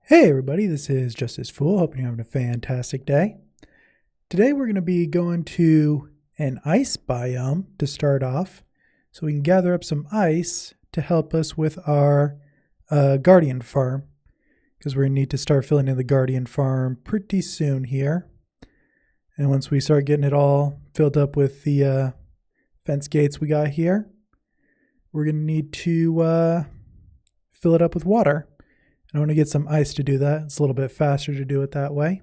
Hey everybody, this is Justice Fool, hoping you're having a fantastic day. Today we're going to be going to an ice biome to start off, so we can gather up some ice to help us with our guardian farm, because we're going to need to start filling in the guardian farm pretty soon here. And once we start getting it all filled up with the fence gates we got here, we're going to need to fill it up with water. I want to get some ice to do that. It's a little bit faster to do it that way.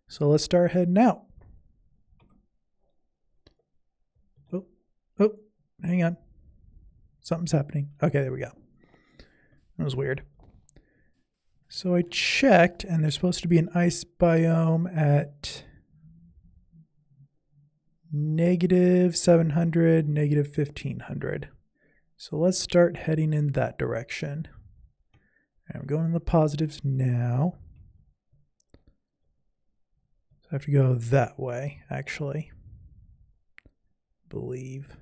So let's start heading out. Oh, hang on. Something's happening. Okay, there we go. That was weird. So I checked, and there's supposed to be an ice biome at -700, -1500. So let's start heading in that direction. I'm going in the positives now. So I have to go that way, actually. Believe.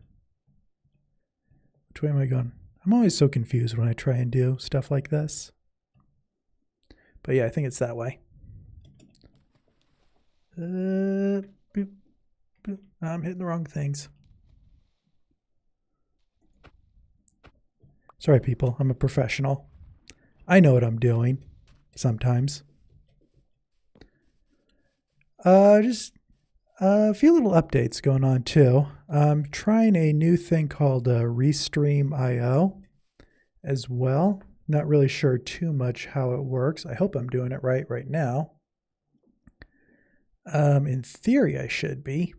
Which way am I going? I'm always so confused when I try and do stuff like this. But yeah, I think it's that way. Boop, boop. I'm hitting the wrong things. Sorry, people. I'm a professional. I know what I'm doing sometimes. Just a few little updates going on too. I'm trying a new thing called Restream.io as well. Not really sure too much how it works. I hope I'm doing it right now. In theory, I should be.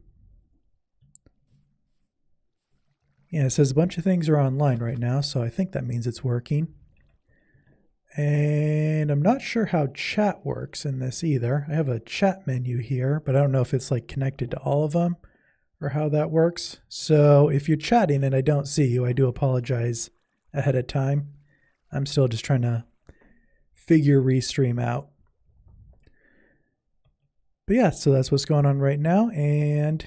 Yeah, it says a bunch of things are online right now, so I think that means it's working. And I'm not sure how chat works in this either. I have a chat menu here, but I don't know if it's like connected to all of them or how that works. So if you're chatting and I don't see you, I do apologize ahead of time. I'm still just trying to figure Restream out. But yeah, so that's what's going on right now, and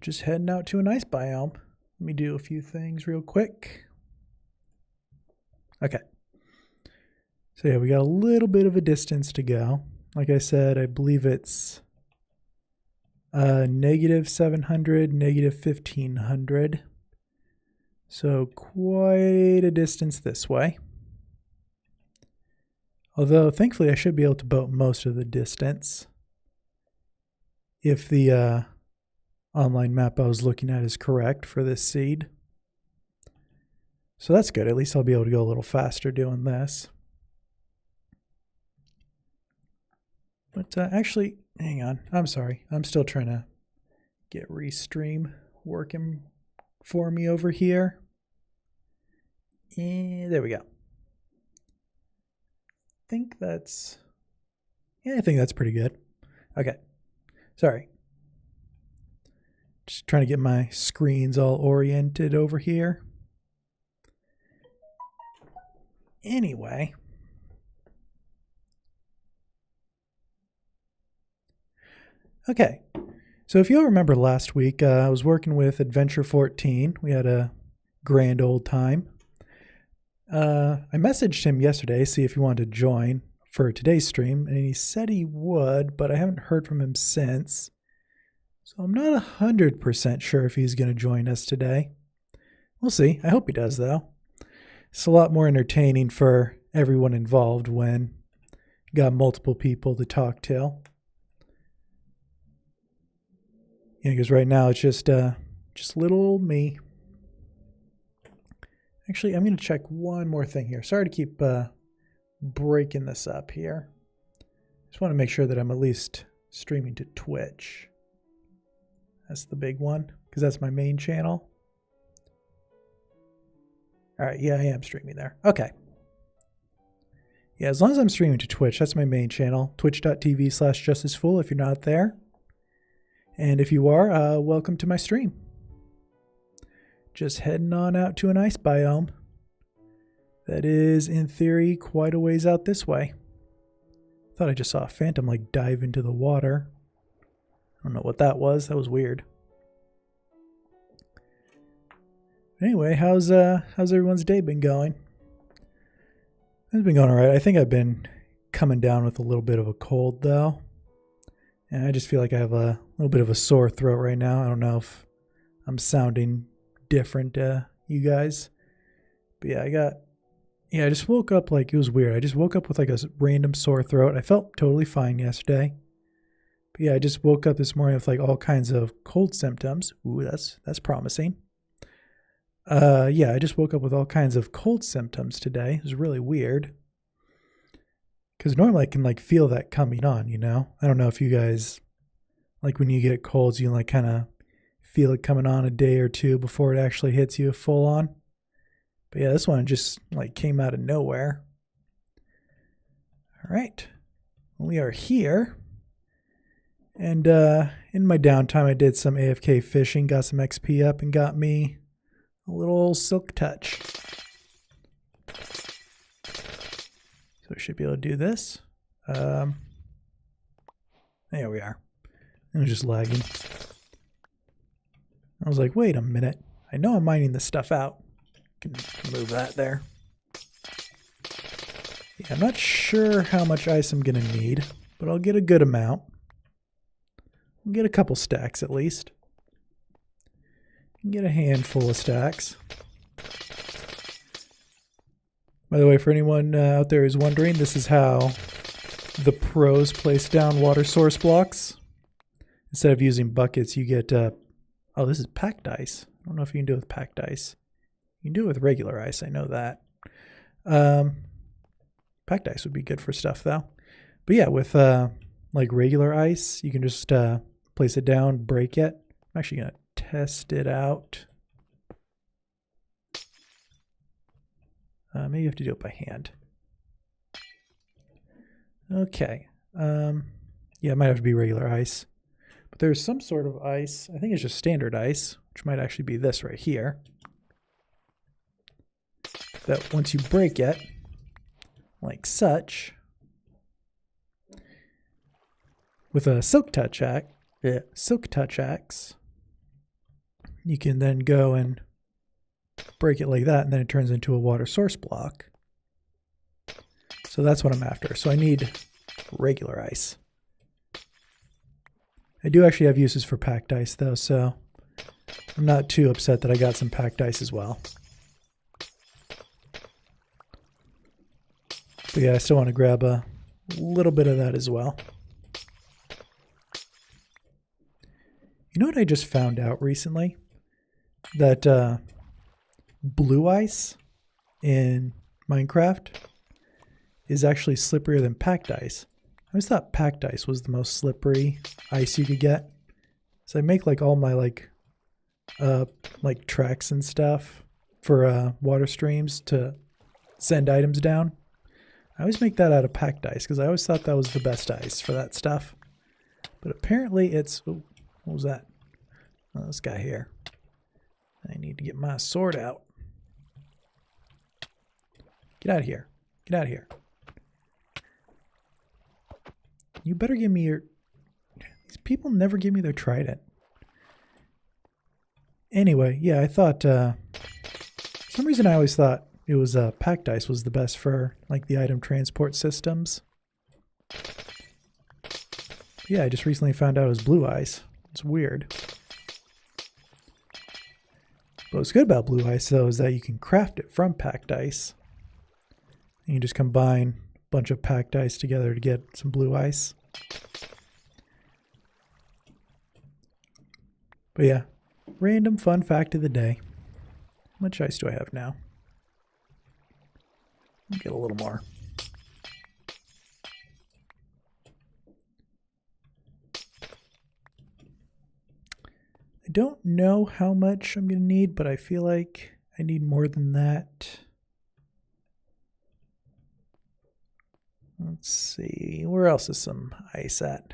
just heading out to an ice biome. Let me do a few things real quick. Okay. So yeah, we got a little bit of a distance to go. Like I said, I believe it's -700, -1500. So quite a distance this way. Although thankfully I should be able to boat most of the distance if the online map I was looking at is correct for this seed. So that's good. At least I'll be able to go a little faster doing this. But actually, hang on. I'm sorry. I'm still trying to get Restream working for me over here. And there we go. I think that's pretty good. Okay. Sorry. Just trying to get my screens all oriented over here. Anyway. Okay, so if you'll remember last week, I was working with Adventure 14. We had a grand old time. I messaged him yesterday, see if he wanted to join for today's stream, and he said he would, but I haven't heard from him since. So I'm not 100% sure if he's going to join us today. We'll see. I hope he does, though. It's a lot more entertaining for everyone involved when you got multiple people to talk to. Yeah, because right now it's just little old me. Actually, I'm going to check one more thing here. Sorry to keep breaking this up here. Just want to make sure that I'm at least streaming to Twitch. That's the big one, because that's my main channel. All right, yeah, I am streaming there. Okay. Yeah, as long as I'm streaming to Twitch, that's my main channel. Twitch.tv/JusticeFool if you're not there. And if you are, welcome to my stream. Just heading on out to an ice biome. That is, in theory, quite a ways out this way. Thought I just saw a phantom like dive into the water. I don't know what that was. That was weird. Anyway, how's everyone's day been going? It's been going alright. I think I've been coming down with a little bit of a cold though. And I just feel like I have a little bit of a sore throat right now. I don't know if I'm sounding different to you guys. But yeah, I just woke up like it was weird. I just woke up with like a random sore throat. I felt totally fine yesterday. But yeah, I just woke up this morning with like all kinds of cold symptoms. Ooh, that's promising. Yeah, I just woke up with all kinds of cold symptoms today. It was really weird. Because normally I can like feel that coming on, you know? I don't know if you guys, like when you get colds, you can like kind of feel it coming on a day or two before it actually hits you full on. But yeah, this one just like came out of nowhere. All right. We are here. And in my downtime, I did some AFK fishing, got some XP up, and got me a little silk touch. So we should be able to do this. There we are. It was just lagging. I was like, wait a minute. I know I'm mining this stuff out. Can move that there. Yeah, I'm not sure how much ice I'm going to need, but I'll get a good amount. I'll get a couple stacks at least. Get a handful of stacks. By the way, for anyone out there who's wondering, this is how the pros place down water source blocks. Instead of using buckets, you get... oh, this is packed ice. I don't know if you can do it with packed ice. You can do it with regular ice, I know that. Packed ice would be good for stuff, though. But yeah, with like regular ice, you can just place it down, break it. I'm actually going to test it out. Maybe you have to do it by hand. Okay. Yeah, it might have to be regular ice. But there's some sort of ice. I think it's just standard ice, which might actually be this right here. That once you break it, like such, with a silk touch axe, you can then go and break it like that, and then it turns into a water source block. So that's what I'm after. So I need regular ice. I do actually have uses for packed ice though, so I'm not too upset that I got some packed ice as well. But yeah, I still want to grab a little bit of that as well. You know what I just found out recently? That blue ice in Minecraft is actually slipperier than packed ice. I always thought packed ice was the most slippery ice you could get. So I make like all my like tracks and stuff for water streams to send items down. I always make that out of packed ice because I always thought that was the best ice for that stuff. But apparently it's... Ooh, what was that? Oh, this guy here. I need to get my sword out. Get out of here. Get out of here. You better give me your... These people never give me their trident. Anyway, yeah, I thought... for some reason I always thought it was packed ice was the best for like the item transport systems. Yeah, I just recently found out it was blue ice. It's weird. But what's good about blue ice though is that you can craft it from packed ice. And you just combine a bunch of packed ice together to get some blue ice. But yeah, random fun fact of the day. How much ice do I have now? Get a little more. I don't know how much I'm going to need, but I feel like I need more than that. Let's see. Where else is some ice at?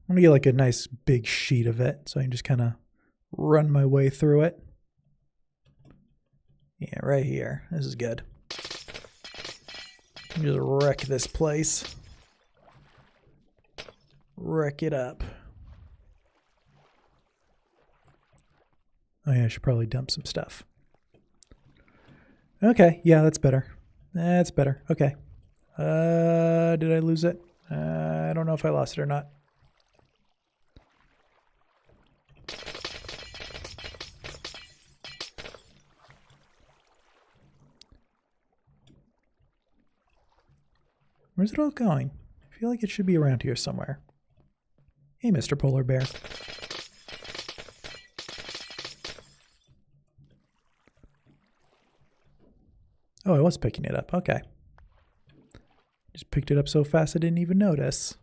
I'm going to get like a nice big sheet of it so I can just kind of run my way through it. Yeah, right here. This is good. Just wreck this place. Wreck it up. Oh yeah, I should probably dump some stuff. Okay, yeah, that's better. That's better. Okay. Did I lose it? I don't know if I lost it or not. Where's it all going? I feel like it should be around here somewhere. Hey, Mr. Polar Bear. Oh, I was picking it up. Okay. Just picked it up so fast I didn't even notice.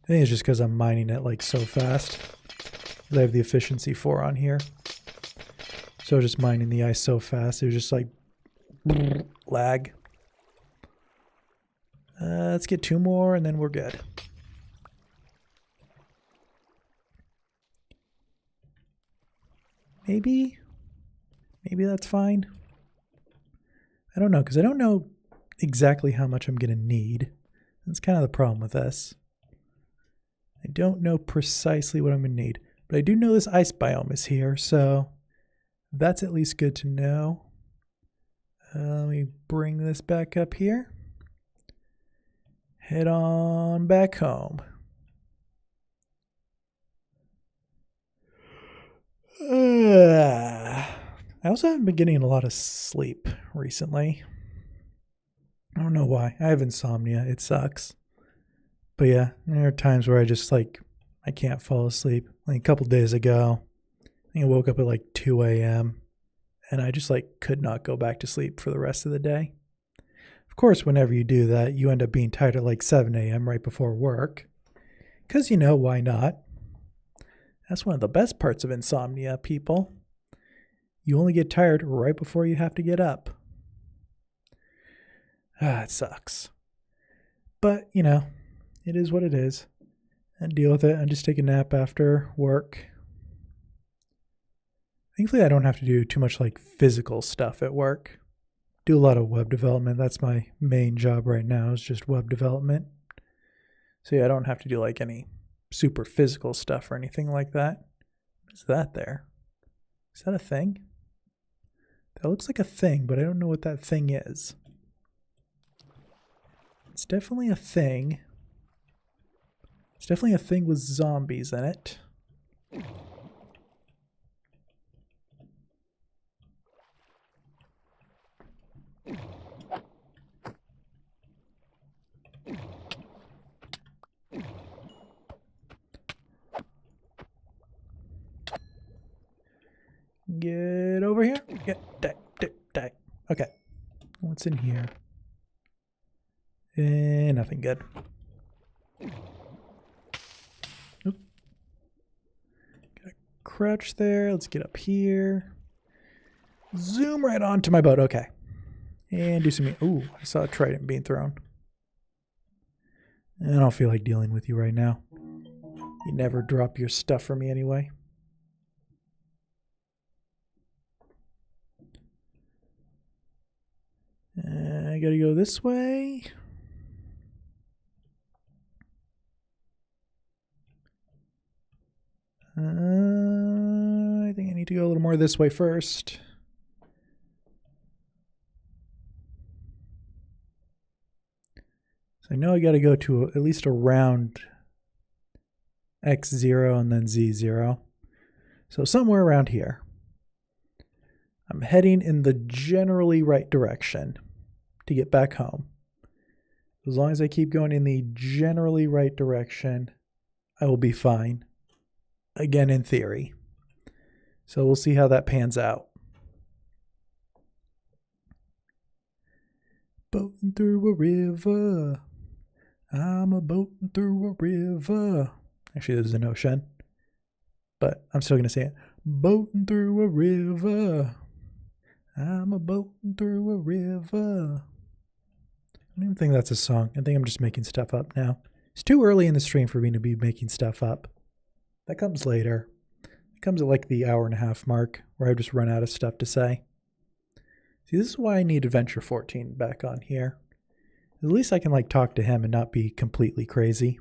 I think it's just because I'm mining it like so fast. I have the efficiency 4 on here. So just mining the ice so fast, it was just like lag. Let's get 2 more and then we're good. Maybe that's fine. I don't know, because I don't know exactly how much I'm going to need. That's kind of the problem with this. I don't know precisely what I'm going to need. But I do know this ice biome is here, so that's at least good to know. Let me bring this back up here. Head on back home. I also haven't been getting a lot of sleep recently. I don't know why. I have insomnia. It sucks. But yeah, there are times where I just I can't fall asleep. Like a couple days ago, I think I woke up at like 2 a.m. and I just could not go back to sleep for the rest of the day. Of course, whenever you do that, you end up being tired at like 7 a.m. right before work. Because, why not? That's one of the best parts of insomnia, people. You only get tired right before you have to get up. It sucks. But, it is what it is. And deal with it and just take a nap after work. Thankfully, I don't have to do too much physical stuff at work. Do a lot of web development. That's my main job right now, is just web development. So yeah, I don't have to do any super physical stuff or anything like that. What is that there? Is that a thing? That looks like a thing, but I don't know what that thing is. It's definitely a thing. It's definitely a thing with zombies in it. Get over here. Die. Okay. What's in here? Nothing good. Oop. Gotta crouch there. Let's get up here. Zoom right onto my boat. Okay. And do some... Ooh, I saw a trident being thrown. I don't feel like dealing with you right now. You never drop your stuff for me anyway. I gotta go this way. I think I need to go a little more this way first. So I know I gotta go to at least around X0 and then Z0. So somewhere around here. I'm heading in the generally right direction to get back home. As long as I keep going in the generally right direction, I will be fine. Again, in theory. So we'll see how that pans out. Boating through a river. I'm a boating through a river. Actually, this is an ocean. But I'm still going to say it. Boating through a river. I'm a boating through a river. I don't even think that's a song. I think I'm just making stuff up now. It's too early in the stream for me to be making stuff up. That comes later. It comes at the hour-and-a-half mark where I've just run out of stuff to say. See, this is why I need Adventure 14 back on here. At least I can talk to him and not be completely crazy.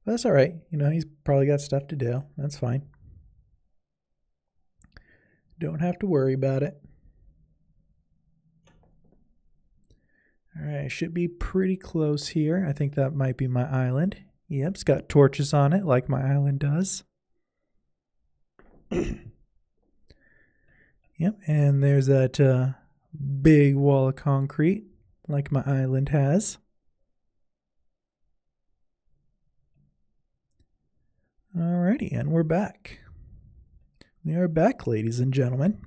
But that's alright. He's probably got stuff to do. That's fine. Don't have to worry about it. Alright, should be pretty close here. I think that might be my island. Yep, it's got torches on it like my island does. Yep, and there's that big wall of concrete like my island has. Alrighty, and we're back. We are back, ladies and gentlemen.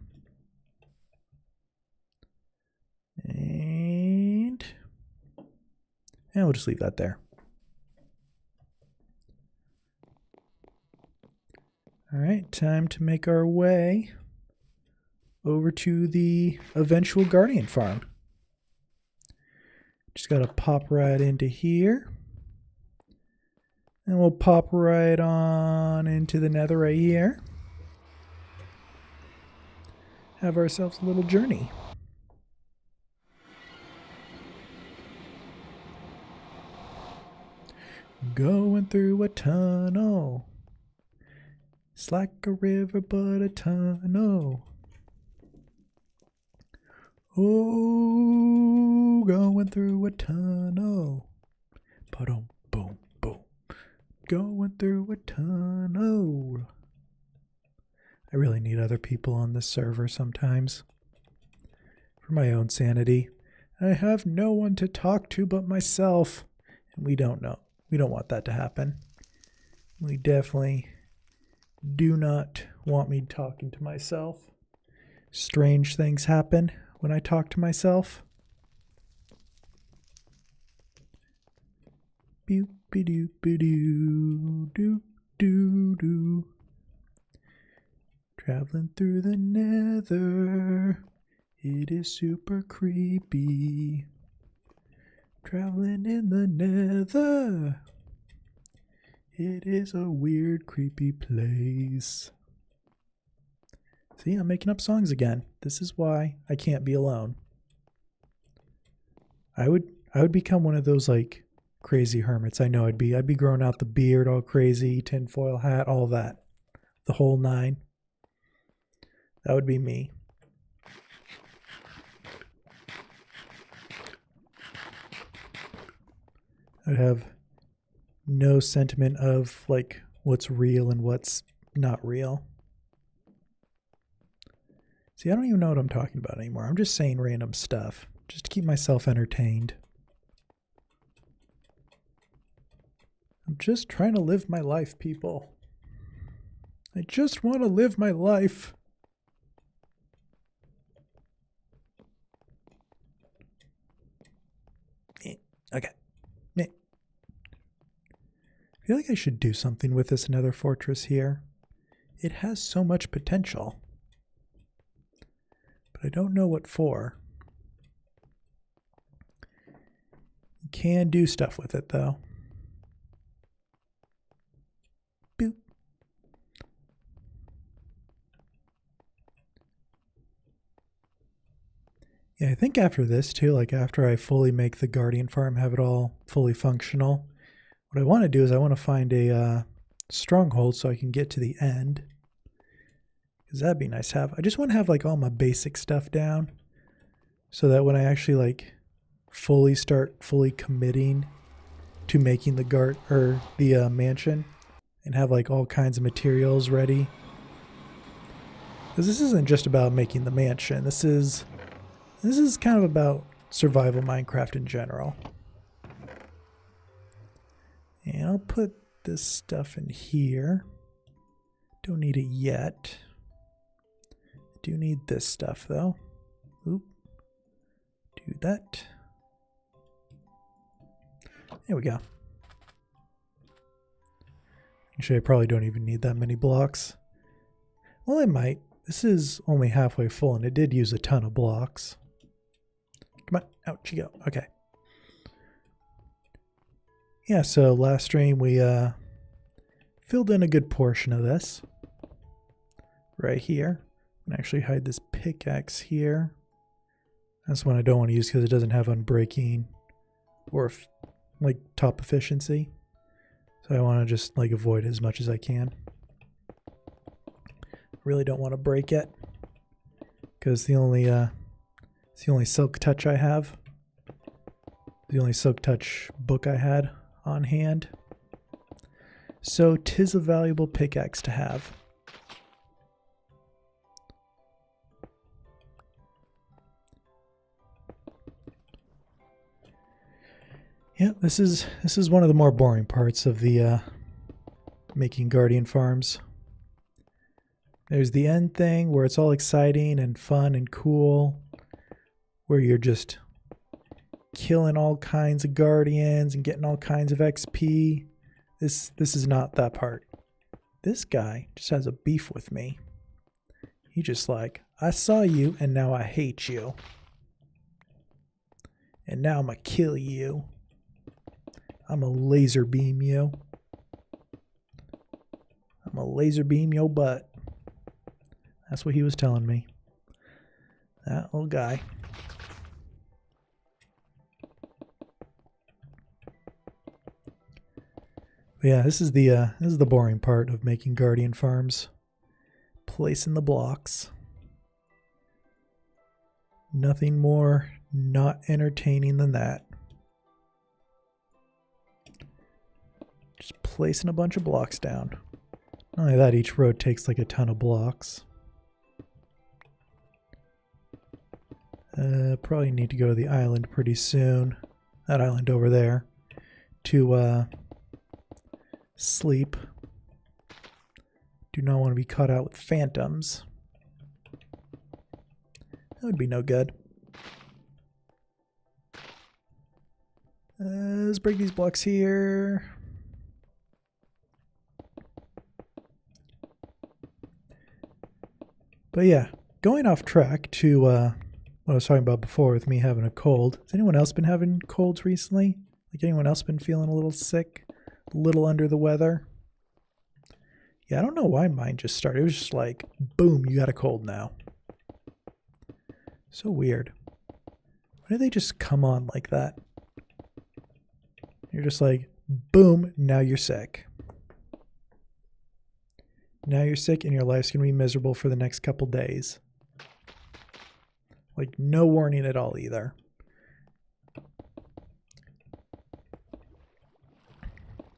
And we'll just leave that there. Alright, time to make our way over to the eventual Guardian farm. Just gotta pop right into here. And we'll pop right on into the nether right here. Have ourselves a little journey. Going through a tunnel. It's like a river but a tunnel. Oh, going through a tunnel. Ba-dum, boom, boom. Going through a tunnel. I really need other people on this server sometimes. For my own sanity. I have no one to talk to but myself. And we don't know. We don't want that to happen. We definitely do not want me talking to myself. Strange things happen when I talk to myself. Boop be doo be doo doo doo doo. Traveling through the nether. It is super creepy. Traveling in the nether. It is a weird, creepy place. See, I'm making up songs again. This is why I can't be alone. I would become one of those like crazy hermits. I know I'd be growing out the beard all crazy, tinfoil hat, all that. The whole nine. That would be me. I'd have no sentiment of like what's real and what's not real. See, I don't even know what I'm talking about anymore. I'm just saying random stuff just to keep myself entertained. I'm just trying to live my life, people. I just want to live my life. Okay. I feel like I should do something with this nether fortress here. It has so much potential. But I don't know what for. You can do stuff with it though. Boop. Yeah, I think after this too, like after I fully make the Guardian farm, have it all fully functional, what I want to do is I want to find a stronghold so I can get to the end. Because that'd be nice to have. I just want to have like all my basic stuff down so that when I actually like start fully committing to making the mansion and have like all kinds of materials ready. Because this isn't just about making the mansion. This is kind of about survival Minecraft in general. And I'll put this stuff in here. Don't need it yet. I do need this stuff though. Oop. Do that. There we go. Actually, I probably don't even need that many blocks. Well, I might. This is only halfway full and it did use a ton of blocks. Come on, out you go. Okay. Yeah, so last stream we filled in a good portion of this. Right here. I'm going to actually hide this pickaxe here. That's one I don't want to use because it doesn't have unbreaking or like top efficiency. So I want to just like avoid it as much as I can. Really don't want to break it because it's the only silk touch I have. The only Silk Touch book I had on hand. So 'tis a valuable pickaxe to have. Yeah, this is one of the more boring parts of the making Guardian farms. There's the end thing where it's all exciting and fun and cool, where you're just killing all kinds of Guardians and getting all kinds of XP. This is not that part. This guy just has a beef with me. He just like, I saw you and now I hate you. And now I'm gonna kill you. I'm a laser beam you. I'm a laser beam your butt. That's what he was telling me. That little guy. But yeah, this is the boring part of making Guardian farms. Placing the blocks. Nothing more not entertaining than that. Just placing a bunch of blocks down. Not only that, each road takes like a ton of blocks. Probably need to go to the island pretty soon. That island over there. To sleep. Do not want to be caught out with phantoms. That would be no good. Let's break these blocks here. But yeah, going off track to what I was talking about before with me having a cold. Has anyone else been having colds recently? Like anyone else been feeling a little sick? A little under the weather? Yeah, I don't know why mine just started. It was just like, boom, you got a cold now. So weird. Why do they just come on like that? You're just like, boom, now you're sick. Now you're sick and your life's going to be miserable for the next couple days. Like, no warning at all either.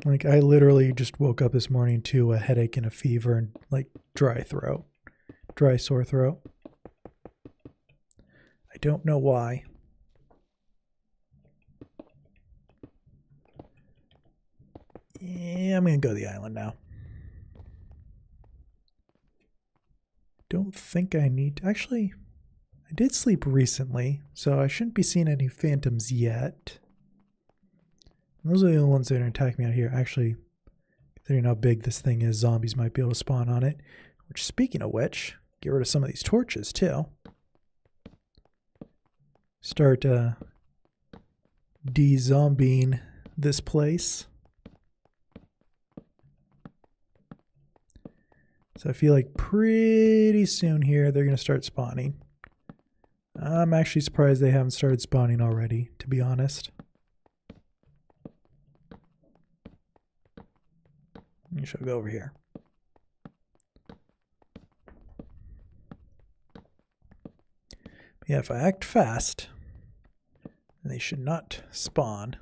Like, I literally just woke up this morning to a headache and a fever and, like, dry throat. Dry, sore throat. I don't know why. Yeah, I'm going to go to the island now. Don't think I need to. Actually, I did sleep recently, so I shouldn't be seeing any phantoms yet. And those are the only ones that are going to attack me out here. Actually, considering how big this thing is, zombies might be able to spawn on it. Which, speaking of which, get rid of some of these torches too. Start de-zombieing this place. So I feel like pretty soon here they're going to start spawning. I'm actually surprised they haven't started spawning already, to be honest. You should go over here. But yeah, if I act fast, then they should not spawn.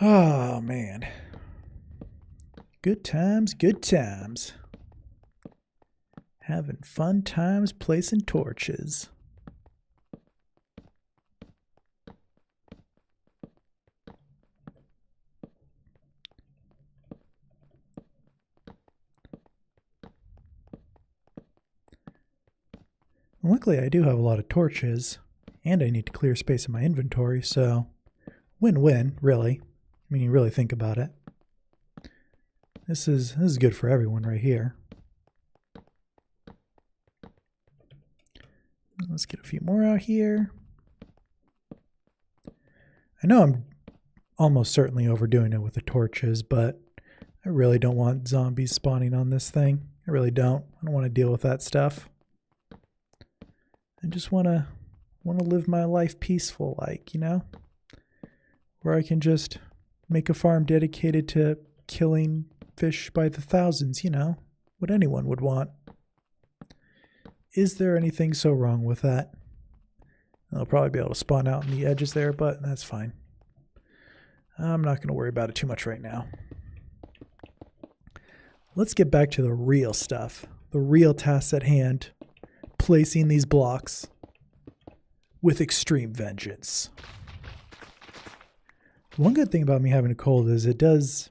Oh, man. Good times, good times. Having fun times placing torches. Luckily, I do have a lot of torches, and I need to clear space in my inventory, so win-win, really. I mean, you really think about it. This is good for everyone right here. Let's get a few more out here. I know I'm almost certainly overdoing it with the torches, but I really don't want zombies spawning on this thing. I really don't. I don't want to deal with that stuff. I just want to want to live my life peaceful, like, you know, where I can just make a farm dedicated to killing fish by the thousands, you know, what anyone would want. Is there anything so wrong with that? I'll probably be able to spawn out on the edges there, but that's fine. I'm not going to worry about it too much right now. Let's get back to the real stuff, the real tasks at hand, placing these blocks with extreme vengeance. One good thing about me having a cold is it does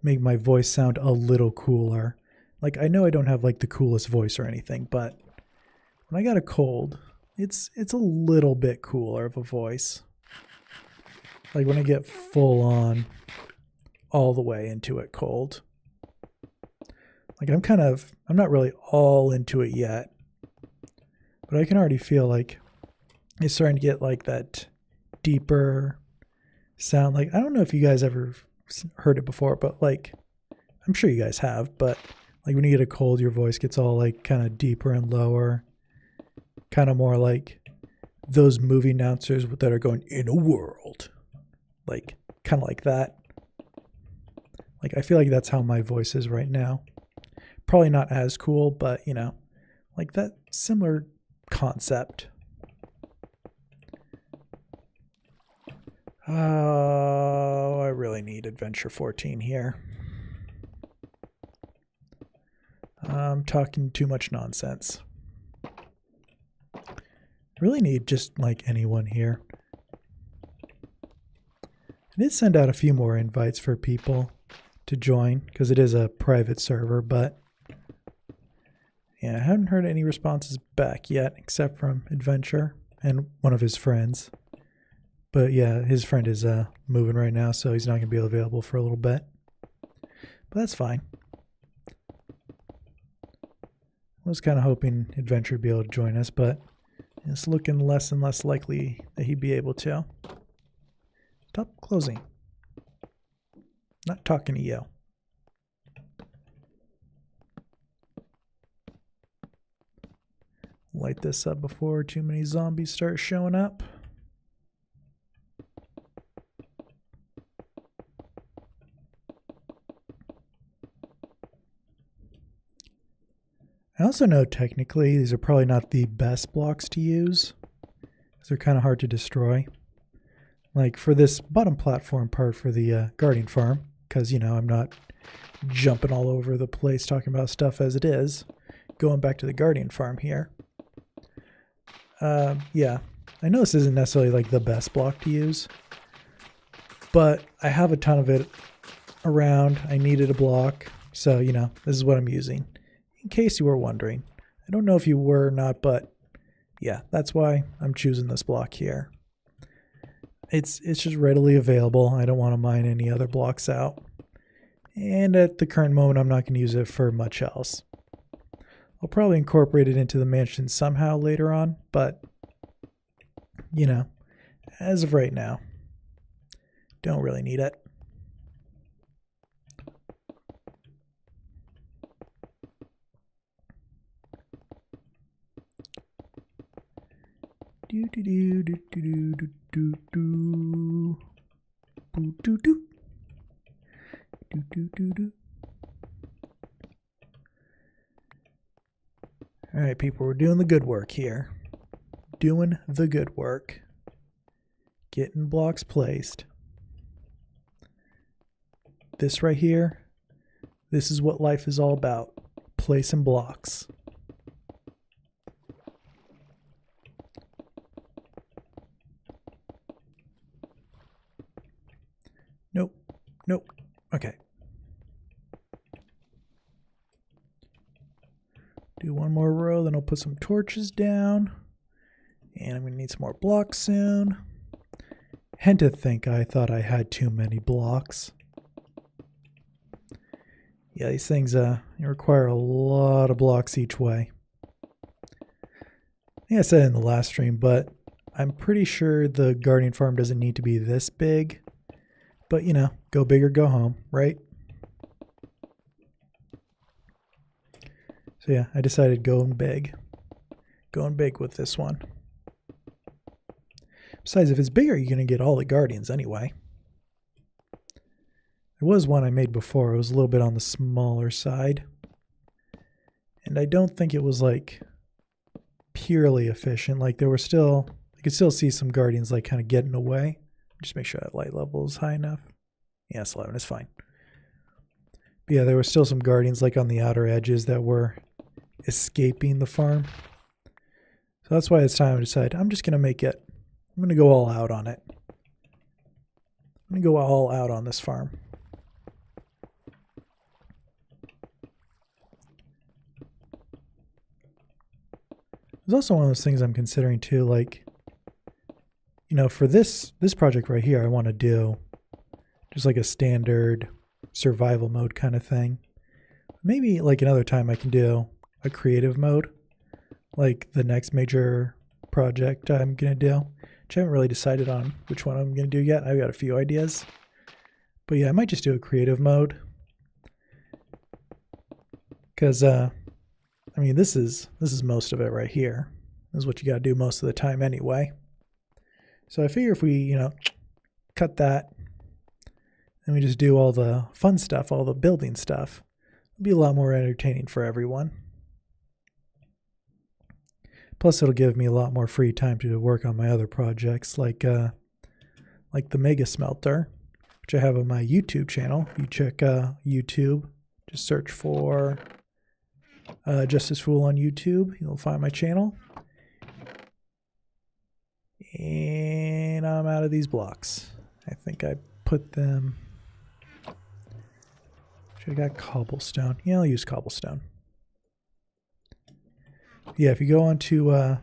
make my voice sound a little cooler. Like, I know I don't have like the coolest voice or anything, but when I got a cold, it's a little bit cooler of a voice. Like when I get full on all the way into it cold. Like I'm not really all into it yet, but I can already feel like it's starting to get like that deeper sound. Like, I don't know if you guys ever heard it before, but like, I'm sure you guys have, but like when you get a cold, your voice gets all like kind of deeper and lower, kind of more like those movie announcers that are going, "In a world," like kind of like that. Like, I feel like that's how my voice is right now. Probably not as cool, but you know, like that similar concept. Oh, I really need Adventure 14 here. I'm talking too much nonsense. Really need just like anyone here. I did send out a few more invites for people to join because it is a private server, but yeah, I haven't heard any responses back yet except from Adventure and one of his friends. But yeah, his friend is moving right now, so he's not going to be available for a little bit. But that's fine. I was kind of hoping Adventure would be able to join us, but it's looking less and less likely that he'd be able to. Stop closing. Not talking to you. Light this up before too many zombies start showing up. I also know technically these are probably not the best blocks to use, because they're kind of hard to destroy. Like for this bottom platform part for the guardian farm, because, you know, I'm not jumping all over the place talking about stuff as it is. Going back to the guardian farm here. Yeah, I know this isn't necessarily like the best block to use, but I have a ton of it around. I needed a block, so, you know, this is what I'm using. In case you were wondering. I don't know if you were or not, but yeah, that's why I'm choosing this block here. It's just readily available. I don't want to mine any other blocks out. And at the current moment, I'm not going to use it for much else. I'll probably incorporate it into the mansion somehow later on, but, you know, as of right now, don't really need it. Do do do do do do do do do do do do do do. All right, people, we're doing the good work here. Doing the good work. Getting blocks placed. This right here, this is what life is all about. Placing blocks. Nope. Nope. Okay. Do one more row, then I'll put some torches down. And I'm going to need some more blocks soon. Had to think I thought I had too many blocks. Yeah, these things require a lot of blocks each way. I think I said it in the last stream, but I'm pretty sure the guardian farm doesn't need to be this big. But, you know, go big or go home, right? So yeah, I decided going big. Going big with this one. Besides, if it's bigger, you're going to get all the guardians anyway. There was one I made before. It was a little bit on the smaller side. And I don't think it was like purely efficient. Like there were still, you could still see some guardians like kind of getting away. Just make sure that light level is high enough. Yes, 11 is fine. But yeah, there were still some guardians like on the outer edges that were escaping the farm. So that's why it's time to decide, I'm just going to make it, I'm going to go all out on it. I'm going to go all out on this farm. There's also one of those things I'm considering too, like, you know, for this project right here, I want to do just like a standard survival mode kind of thing. Maybe like another time I can do a creative mode, like the next major project I'm going to do, which I haven't really decided on which one I'm going to do yet. I've got a few ideas. But yeah, I might just do a creative mode. Because, I mean, this is most of it right here. This is what you got to do most of the time anyway. So I figure if we, you know, cut that and we just do all the fun stuff, all the building stuff, it'll be a lot more entertaining for everyone. Plus, it'll give me a lot more free time to work on my other projects, like the Mega Smelter, which I have on my YouTube channel. If you check YouTube, just search for Justice Fool on YouTube. You'll find my channel. And I'm out of these blocks. I think I put them... Should have got cobblestone. Yeah, I'll use cobblestone. Yeah, if you go onto my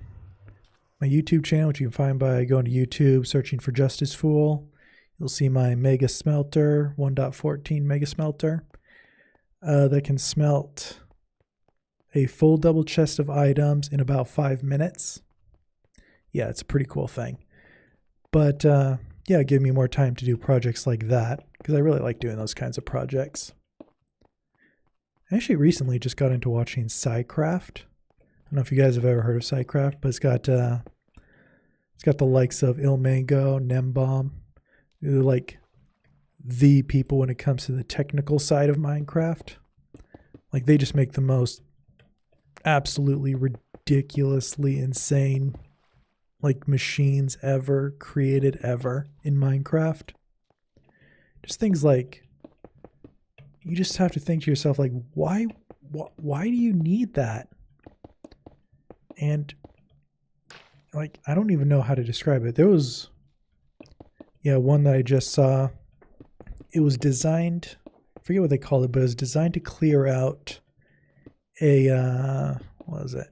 YouTube channel, which you can find by going to YouTube, searching for Justice Fool, you'll see my Mega Smelter, 1.14 Mega Smelter, that can smelt a full double chest of items in about 5 minutes. Yeah, it's a pretty cool thing. But yeah, give me more time to do projects like that, because I really like doing those kinds of projects. I actually recently just got into watching Psycraft. I don't know if you guys have ever heard of Psycraft, but it's got the likes of Ilmango, Nembomb. They're like the people when it comes to the technical side of Minecraft. Like they just make the most absolutely ridiculously insane like machines ever created ever in Minecraft. Just things like, you just have to think to yourself, like, why do you need that? And like, I don't even know how to describe it. There was, yeah, one that I just saw. It was designed, I forget what they called it, but it was designed to clear out a, what is it?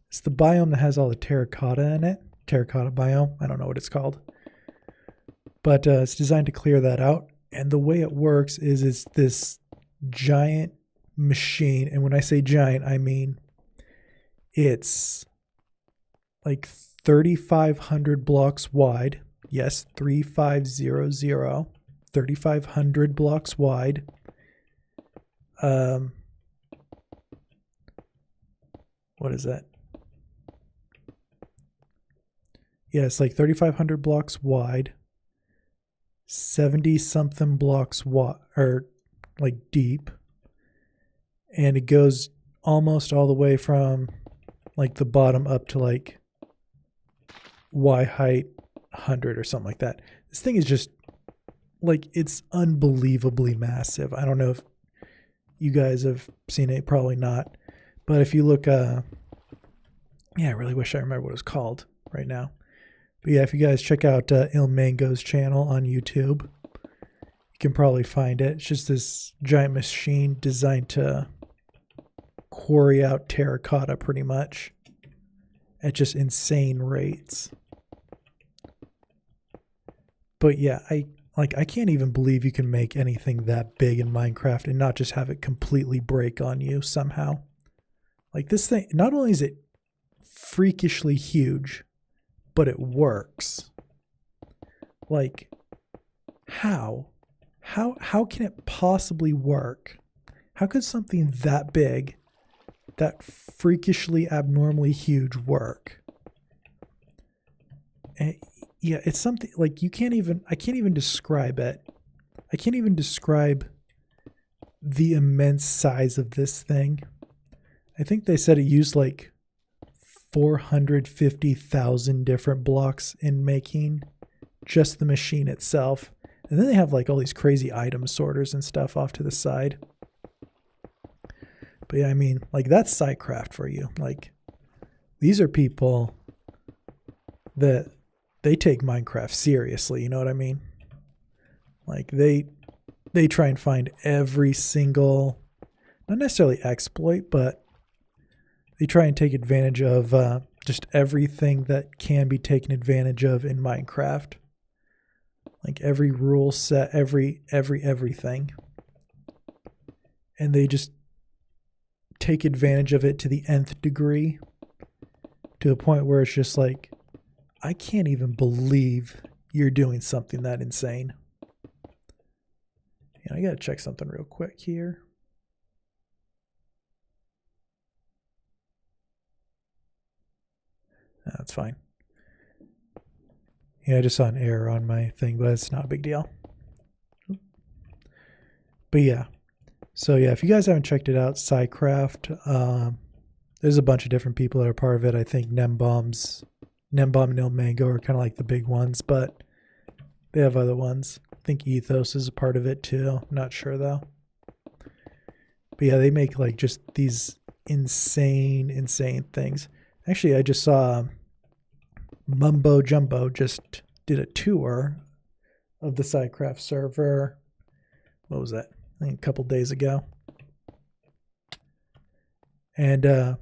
It's the biome that has all the terracotta in it. Terracotta biome. I don't know what it's called. But it's designed to clear that out. And the way it works is it's this giant machine. And when I say giant, I mean it's like 3,500 blocks wide. Yes, 3500. 3,500 blocks wide. What is that? Yeah, it's like 3,500 blocks wide, 70 something blocks or like deep, and it goes almost all the way from like the bottom up to like Y height 100 or something like that. This thing is just like, it's unbelievably massive. I don't know if you guys have seen it, probably not, but if you look, yeah, I really wish I remember what it's called right now. But yeah, if you guys check out Ilmango's channel on YouTube, you can probably find it. It's just this giant machine designed to quarry out terracotta pretty much at just insane rates. But yeah, I can't even believe you can make anything that big in Minecraft and not just have it completely break on you somehow. Like this thing, not only is it freakishly huge, but it works. Like, how can it possibly work? How could something that big, that freakishly abnormally huge work? And yeah, it's something like I can't even describe it. I can't even describe the immense size of this thing. I think they said it used like 450,000 different blocks in making just the machine itself. And then they have like all these crazy item sorters and stuff off to the side. But yeah, I mean, like that's SciCraft for you. Like these are people that they take Minecraft seriously, you know what I mean? Like they try and find every single, not necessarily exploit, but they try and take advantage of just everything that can be taken advantage of in Minecraft. Like every rule set, everything. And they just take advantage of it to the nth degree, to a point where it's just like, I can't even believe you're doing something that insane. Yeah, I gotta check something real quick here. That's fine. Yeah, I just saw an error on my thing, but it's not a big deal. But yeah. So yeah, if you guys haven't checked it out, SciCraft, there's a bunch of different people that are part of it. I think Nembomb and Ilmango are kind of like the big ones, but they have other ones. I think Ethos is a part of it too. I'm not sure though. But yeah, they make like just these insane things. Actually, I just saw Mumbo Jumbo just did a tour of the SciCraft server. What was that? I think a couple days ago. And I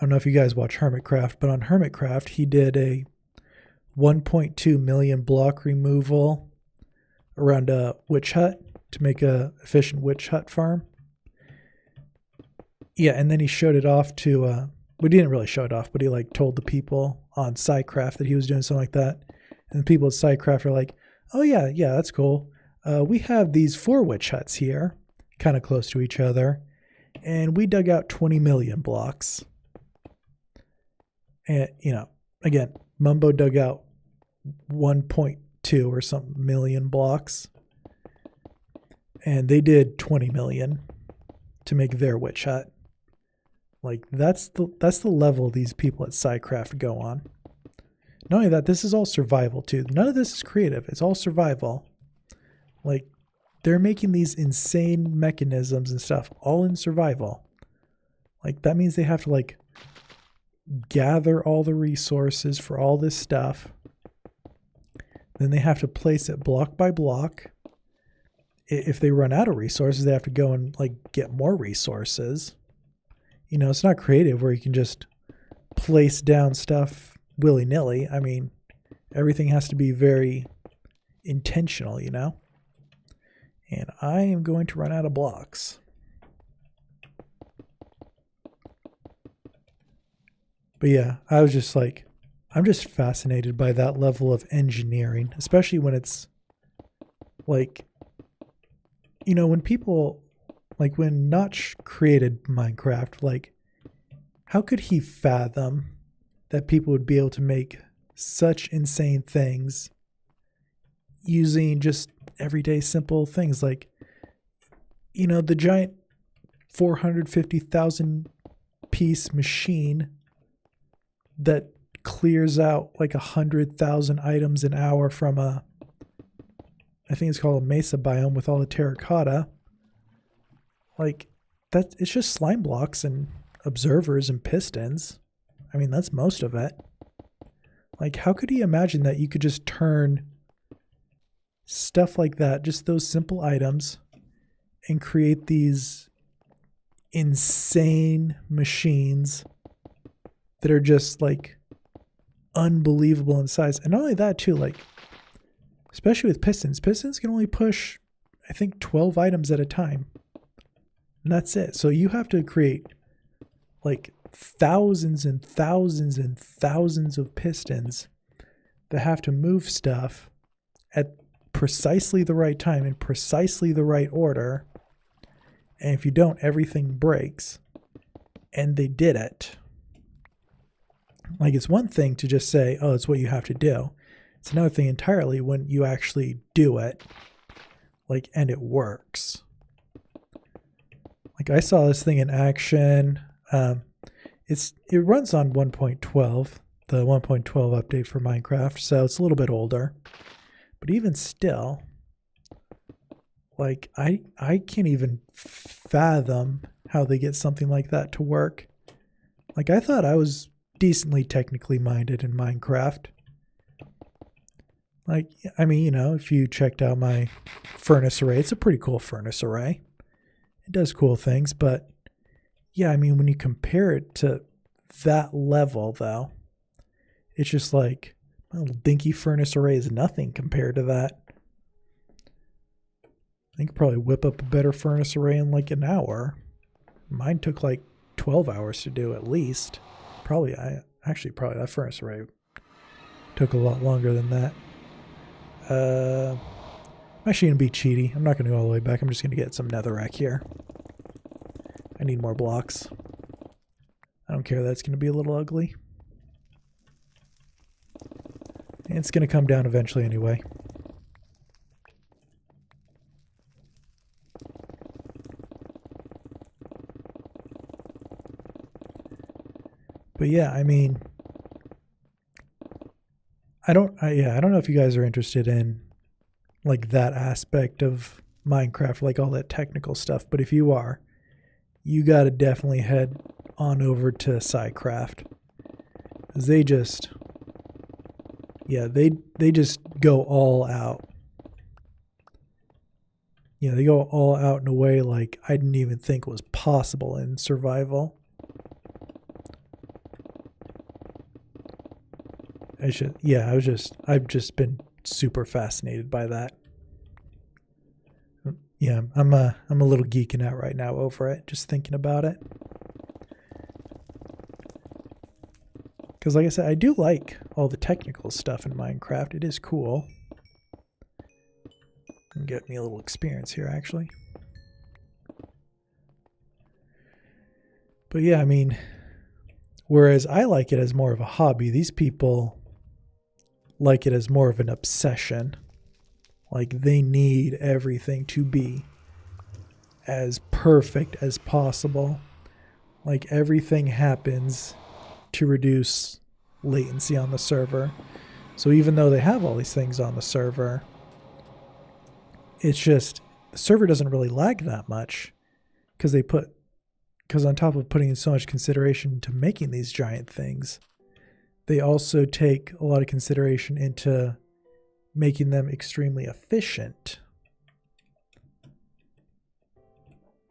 don't know if you guys watch Hermitcraft, but on Hermitcraft, he did a 1.2 million block removal around a witch hut to make a efficient witch hut farm. Yeah, and then he showed it off to we didn't really show it off, but he like told the people on SciCraft that he was doing something like that. And the people at SciCraft are like, oh yeah, that's cool. We have these 4 witch huts here, kind of close to each other, and we dug out 20 million blocks. And, you know, again, Mumbo dug out 1.2 or something million blocks, and they did 20 million to make their witch hut. Like that's the level these people at SciCraft go on. Not only that, this is all survival too. None of this is creative. It's all survival. Like they're making these insane mechanisms and stuff all in survival. Like that means they have to like gather all the resources for all this stuff. Then they have to place it block by block. If they run out of resources, they have to go and like get more resources. You know, it's not creative where you can just place down stuff willy-nilly. I mean, everything has to be very intentional, you know? And I am going to run out of blocks. But yeah, I was just like, I'm just fascinated by that level of engineering, especially when it's like, you know, when people, like when Notch created Minecraft, like how could he fathom that people would be able to make such insane things using just everyday simple things like, you know, the giant 450,000 piece machine that clears out like 100,000 items an hour from I think it's called a mesa biome with all the terracotta. Like that, it's just slime blocks and observers and pistons. I mean, that's most of it. Like, how could he imagine that you could just turn stuff like that, just those simple items, and create these insane machines that are just like unbelievable in size? And not only that too, like, especially with pistons can only push, I think, 12 items at a time. And that's it. So you have to create like thousands and thousands and thousands of pistons that have to move stuff at precisely the right time in precisely the right order. And if you don't, everything breaks. And they did it. Like, it's one thing to just say, oh, it's what you have to do. It's another thing entirely when you actually do it, like, and it works. Like, I saw this thing in action. It runs on 1.12, the 1.12 update for Minecraft, so it's a little bit older. But even still, like, I can't even fathom how they get something like that to work. Like, I thought I was decently technically minded in Minecraft. Like, I mean, you know, if you checked out my furnace array, it's a pretty cool furnace array. It does cool things, but yeah, I mean, when you compare it to that level, though, it's just like, my little dinky furnace array is nothing compared to that. I could probably whip up a better furnace array in like an hour. Mine took like 12 hours to do at least. Probably that furnace array took a lot longer than that. I'm actually going to be cheaty. I'm not going to go all the way back. I'm just going to get some netherrack here. I need more blocks. I don't care that it's going to be a little ugly. And it's going to come down eventually anyway. But yeah, I mean, I don't know if you guys are interested in like that aspect of Minecraft, like all that technical stuff, but if you are, you got to definitely head on over to SciCraft. 'Cause they just go all out. You know, they go all out in a way like I didn't even think was possible in survival. I've just been super fascinated by that. Yeah, I'm a little geeking out right now over it, just thinking about it. Because like I said, I do like all the technical stuff in Minecraft. It is cool. Get me a little experience here, actually. But yeah, I mean, whereas I like it as more of a hobby, these people like it as more of an obsession. Like, they need everything to be as perfect as possible. Like, everything happens to reduce latency on the server. So even though they have all these things on the server, it's just the server doesn't really lag that much because on top of putting in so much consideration into making these giant things, they also take a lot of consideration into making them extremely efficient.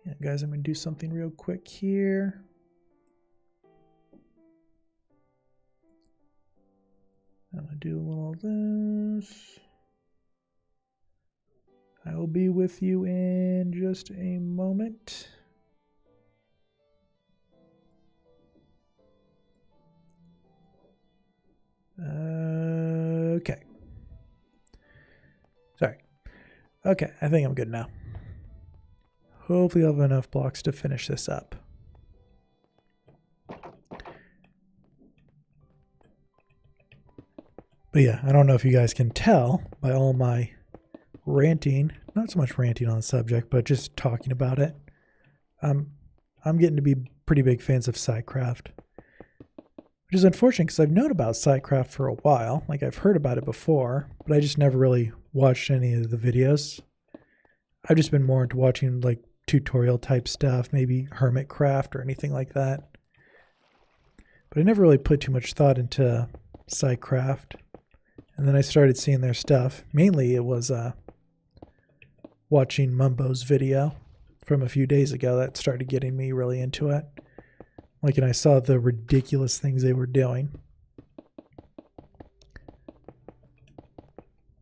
Yeah, guys, I'm going to do something real quick here. I'm going to do a little of this. I will be with you in just a moment. Okay. Sorry. Okay, I think I'm good now. Hopefully I'll have enough blocks to finish this up. But yeah, I don't know if you guys can tell by all my ranting, not so much ranting on the subject, but just talking about it. I'm getting to be pretty big fans of SciCraft. Which is unfortunate because I've known about SciCraft for a while. Like, I've heard about it before, but I just never really watched any of the videos. I've just been more into watching like tutorial type stuff, maybe Hermitcraft or anything like that. But I never really put too much thought into SciCraft. And then I started seeing their stuff. Mainly it was watching Mumbo's video from a few days ago that started getting me really into it. Like, and I saw the ridiculous things they were doing.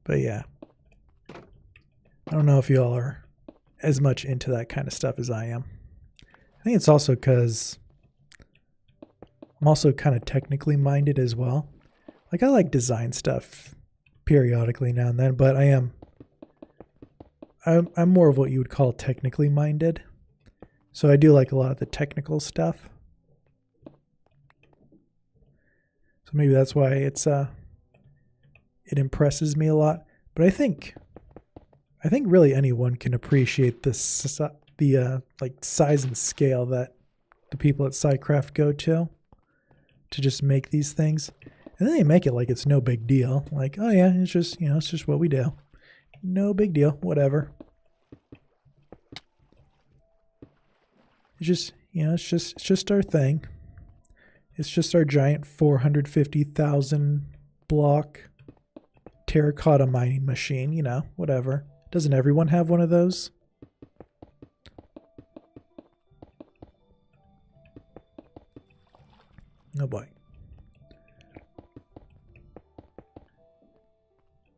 But yeah. I don't know if y'all are as much into that kind of stuff as I am. I think it's also because I'm also kind of technically minded as well. Like, I like design stuff periodically now and then, but I'm more of what you would call technically minded. So I do like a lot of the technical stuff. So maybe that's why it's it impresses me a lot. But I think really anyone can appreciate this, the like size and scale that the people at SciCraft go to just make these things. And then they make it like it's no big deal. Like, oh yeah, it's just, you know, it's just what we do. No big deal, whatever. It's just, you know, it's just our thing. It's just our giant 450,000 block terracotta mining machine, you know, whatever. Doesn't everyone have one of those? Oh boy.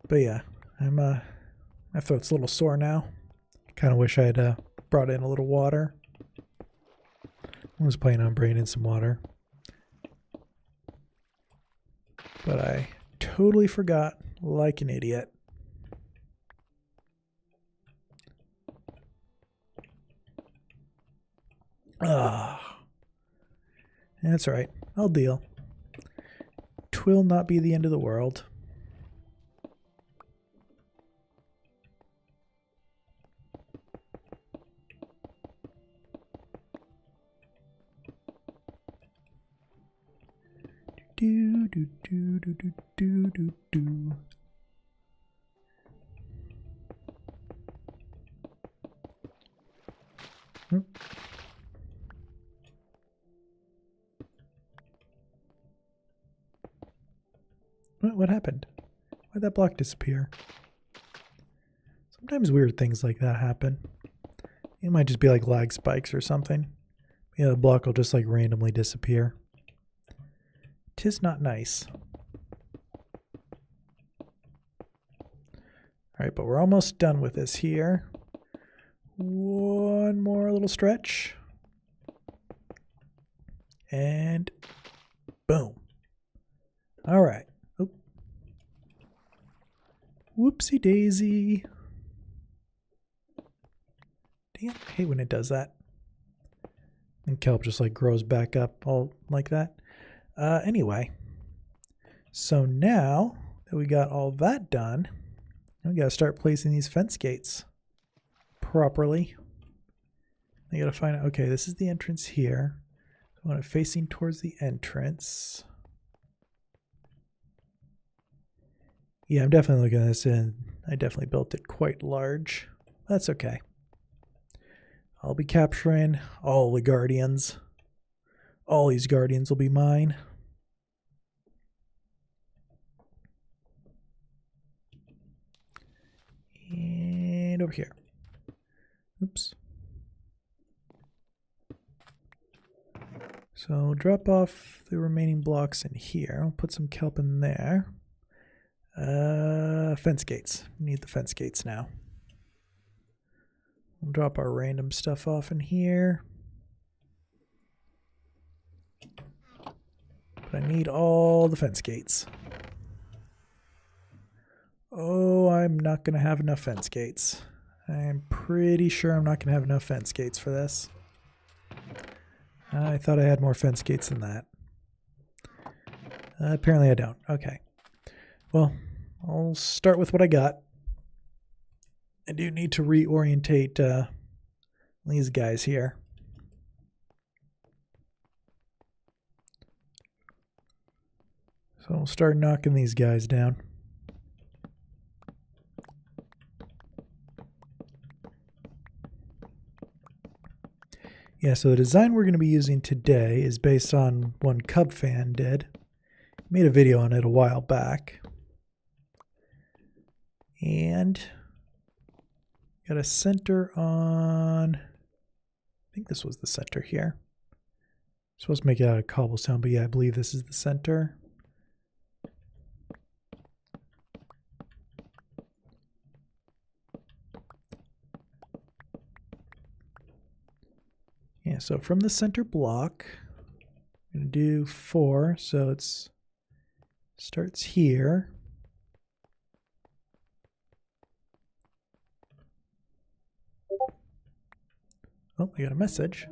But yeah, my throat's a little sore now. Kind of wish I had brought in a little water. I was planning on bringing in some water. But I totally forgot, like an idiot. Ah, that's all right. I'll deal. 'Twill not be the end of the world. Do do do do do do do do. What happened? Why'd that block disappear? Sometimes weird things like that happen. It might just be like lag spikes or something. Yeah, the block will just like randomly disappear. 'Tis not nice. Alright, but we're almost done with this here. One more little stretch. And boom. Alright. Oop. Whoopsie daisy. Damn, I hate when it does that. And kelp just like grows back up all like that. Anyway, so now that we got all that done, we gotta start placing these fence gates properly. I gotta find out, okay, this is the entrance here. I want it facing towards the entrance. Yeah, I'm definitely looking at this and I definitely built it quite large. That's okay. I'll be capturing all the guardians. All these guardians will be mine. And over here. Oops. So drop off the remaining blocks in here. I'll put some kelp in there. Fence gates. We need the fence gates now. We'll drop our random stuff off in here. But I need all the fence gates. Oh, I'm not going to have enough fence gates. I'm pretty sure I'm not going to have enough fence gates for this. I thought I had more fence gates than that. Apparently I don't. Okay. Well, I'll start with what I got. I do need to reorientate these guys here. So we'll start knocking these guys down. Yeah, so the design we're going to be using today is based on one Cub fan did. Made a video on it a while back. And got a center on, I think this was the center here. Supposed to make it out of cobblestone, but yeah, I believe this is the center. Yeah, so from the center block, I'm going to do 4, so it's starts here. Oh, I got a message.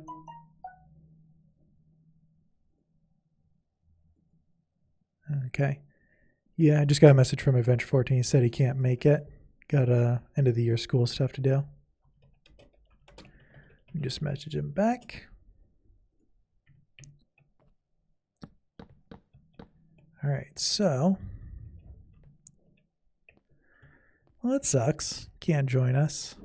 Okay. Yeah, I just got a message from Adventure 14. He said he can't make it. Got end of the year school stuff to do. Just message him back. All right, so well, that sucks. Can't join us.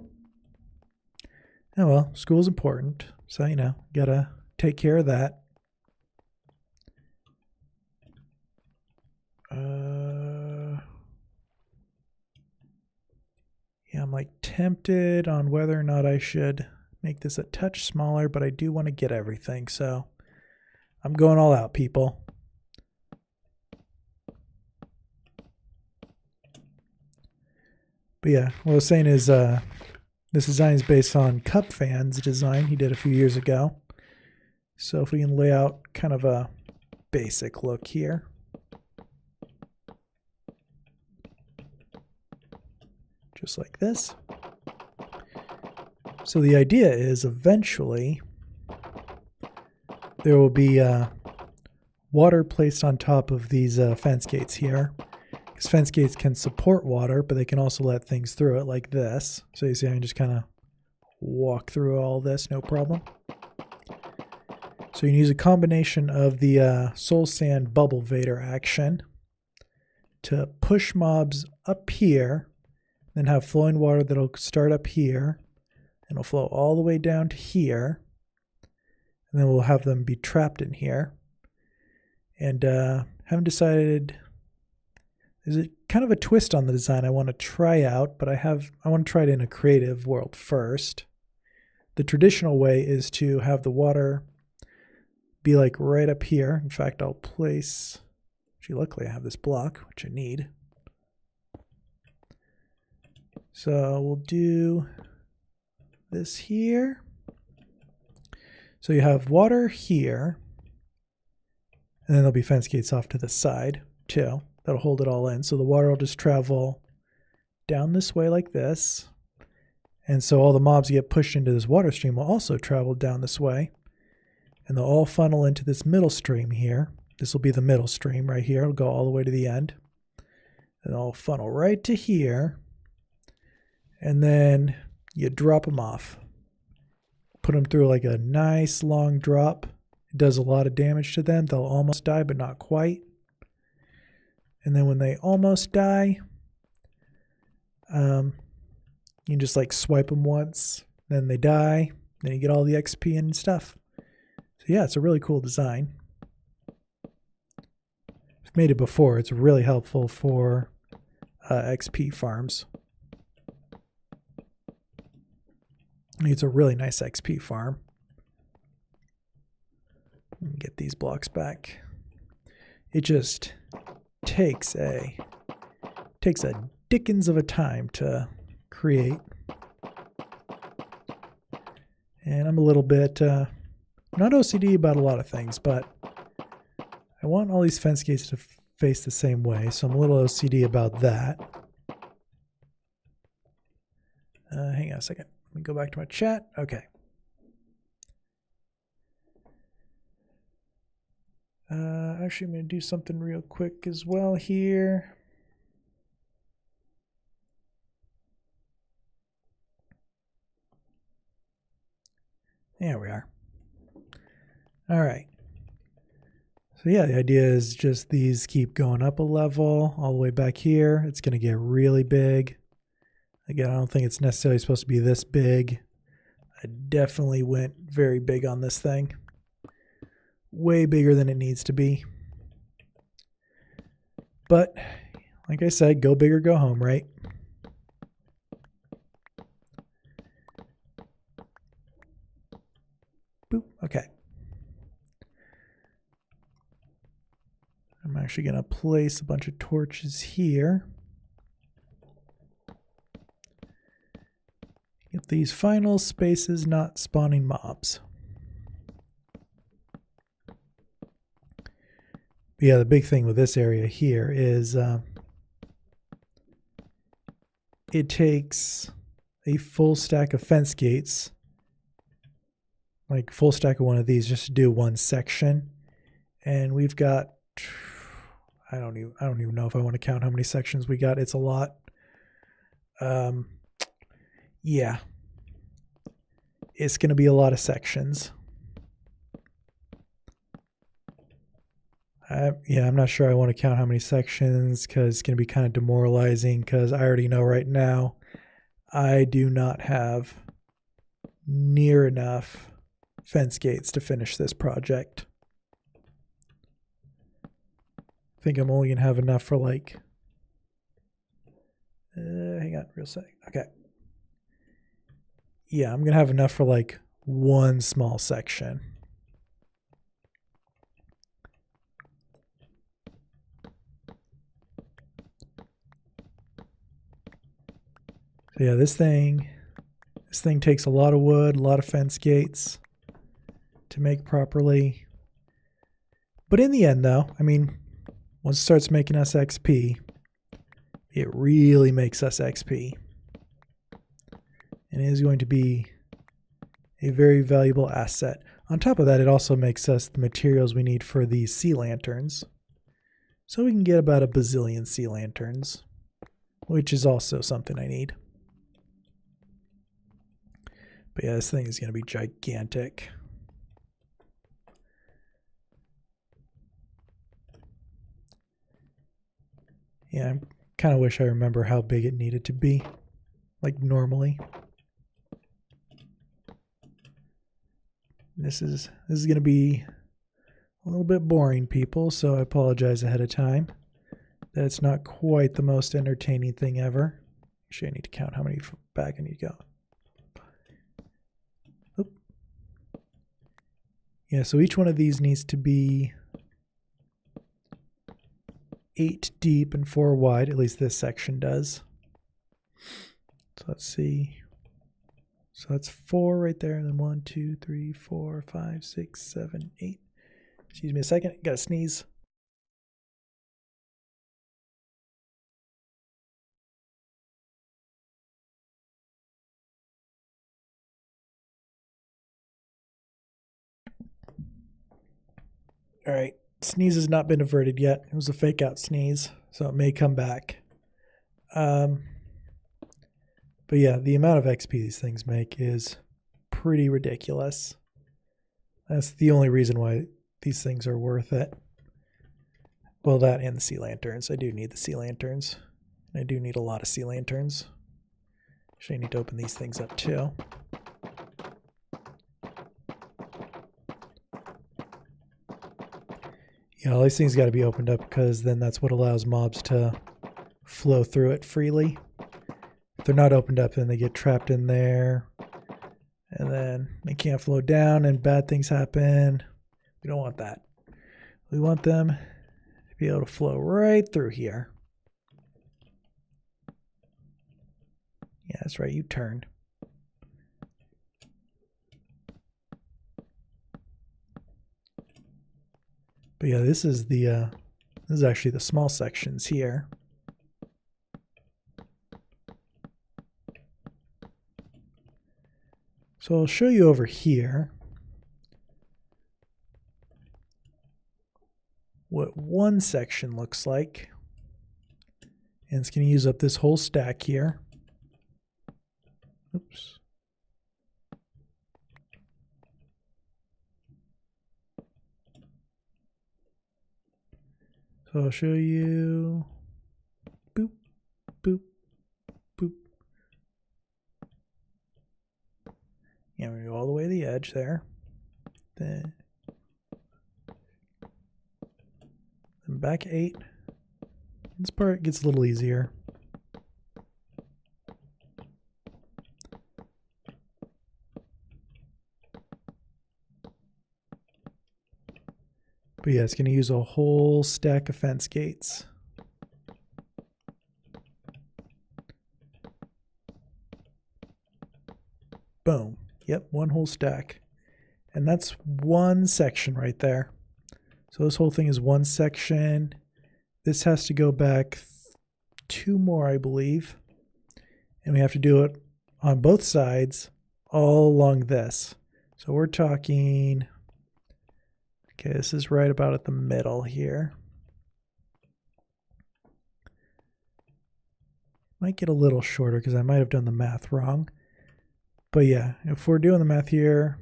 Oh well, school's important, so you know, gotta take care of that. Yeah, I'm like tempted on whether or not I should make this a touch smaller, but I do want to get everything, so I'm going all out, people. But yeah, what I was saying is this design is based on Cup Fan's design he did a few years ago. So if we can lay out kind of a basic look here. Just like this. So the idea is eventually there will be water placed on top of these fence gates here. Because fence gates can support water, but they can also let things through it like this. So you see I can just kind of walk through all this, no problem. So you can use a combination of the Soul Sand Bubble Vader action to push mobs up here, then have flowing water that'll start up here, and it'll flow all the way down to here, and then we'll have them be trapped in here. And haven't decided, there's a kind of a twist on the design I want to try out, but I want to try it in a creative world first. The traditional way is to have the water be like right up here. In fact, I'll place, actually luckily I have this block, which I need. So we'll do this here. So you have water here, and then there'll be fence gates off to the side too. That'll hold it all in. So the water will just travel down this way like this. And so all the mobs get pushed into this water stream will also travel down this way. And they'll all funnel into this middle stream here. This will be the middle stream right here. It'll go all the way to the end. And they'll funnel right to here. And then you drop them off. Put them through like a nice long drop. It does a lot of damage to them. They'll almost die, but not quite. And then when they almost die, you can just like swipe them once. Then they die. Then you get all the XP and stuff. So yeah, it's a really cool design. I've made it before. It's really helpful for XP farms. It's a really nice XP farm. Get these blocks back. It just takes a dickens of a time to create. And I'm a little bit not OCD about a lot of things, but I want all these fence gates to face the same way, so I'm a little OCD about that. Hang on a second. Let me go back to my chat. Okay. Actually, I'm going to do something real quick as well here. There we are. All right. So yeah, the idea is just these keep going up a level all the way back here. It's going to get really big. Again, I don't think it's necessarily supposed to be this big. I definitely went very big on this thing. Way bigger than it needs to be. But, like I said, go big or go home, right? Boop. Okay. I'm actually going to place a bunch of torches here. Get these final spaces not spawning mobs. But yeah, the big thing with this area here is it takes a full stack of fence gates, like full stack of one of these just to do one section. And we've got, I don't even know if I want to count how many sections we got. It's a lot. Yeah. It's going to be a lot of sections. I'm not sure I want to count how many sections because it's going to be kind of demoralizing because I already know right now I do not have near enough fence gates to finish this project. I think I'm only going to have enough for like, hang on real sec. Okay. Yeah, I'm going to have enough for like one small section. So yeah, this thing takes a lot of wood, a lot of fence gates to make properly. But in the end though, I mean, once it starts making us XP, it really makes us XP. And it is going to be a very valuable asset. On top of that, it also makes us the materials we need for these sea lanterns. So we can get about a bazillion sea lanterns, which is also something I need. But yeah, this thing is going to be gigantic. Yeah, I kind of wish I remember how big it needed to be, like normally. This is going to be a little bit boring, people, so I apologize ahead of time that it's not quite the most entertaining thing ever. Actually, I need to count how many back I need to go. Oop. Yeah, so each one of these needs to be 8 deep and 4 wide, at least this section does. So let's see. So that's 4 right there, and then 1, 2, 3, 4, 5, 6, 7, 8. Excuse me a second, gotta sneeze. All right, sneeze has not been averted yet. It was a fake out sneeze, so it may come back. But yeah, the amount of XP these things make is pretty ridiculous. That's the only reason why these things are worth it. Well, that and the sea lanterns. I do need the sea lanterns. I do need a lot of sea lanterns. Actually, I need to open these things up too. Yeah, all these things got to be opened up because then that's what allows mobs to flow through it freely. If they're not opened up, then they get trapped in there. And then they can't flow down and bad things happen. We don't want that. We want them to be able to flow right through here. Yeah, that's right, you turned. But yeah, this is actually the small sections here. So I'll show you over here what one section looks like. And it's going to use up this whole stack here. Oops. So I'll show you. Boop, boop, boop. Yeah, we go all the way to the edge there. Then back 8. This part gets a little easier. But yeah, it's going to use a whole stack of fence gates. Boom. Yep, one whole stack. And that's one section right there. So this whole thing is one section. This has to go back 2 more, I believe. And we have to do it on both sides all along this. So we're talking... Okay, this is right about at the middle here. Might get a little shorter because I might have done the math wrong. But yeah, if we're doing the math here,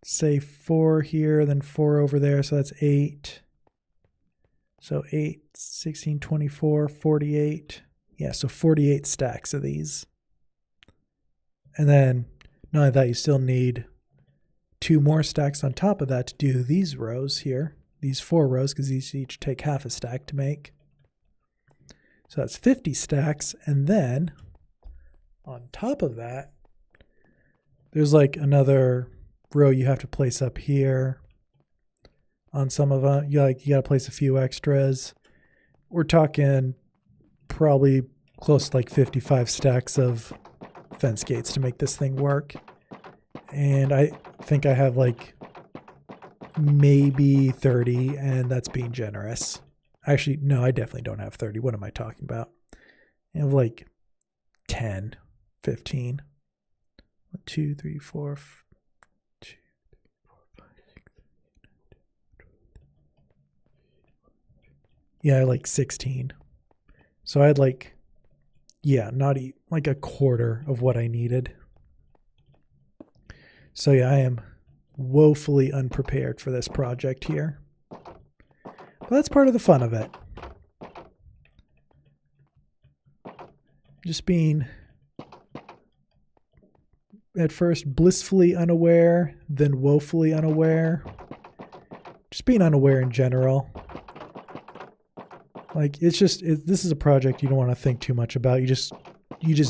say 4 here, then 4 over there, so that's 8. So 8, 16, 24, 48. Yeah, so 48 stacks of these. And then, not only that, you still need 2 more stacks on top of that to do these rows here. These 4 rows, because these each take half a stack to make. So that's 50 stacks. And then, on top of that, there's like another row you have to place up here. On some of them, you got to place a few extras. We're talking probably close to like 55 stacks of fence gates to make this thing work. And I think I have like maybe 30, and that's being generous. Actually, no, I definitely don't have 30. What am I talking about? I have like 10, 15. 1, 2, 3, 4, 2, 4, 5, 6, 7, 8, 9, 10. Yeah, like 16. So I had like, yeah, not like a quarter of what I needed. So yeah, I am woefully unprepared for this project here. But that's part of the fun of it. Just being at first blissfully unaware, then woefully unaware. Just being unaware in general. Like, it's just, this is a project you don't want to think too much about. You just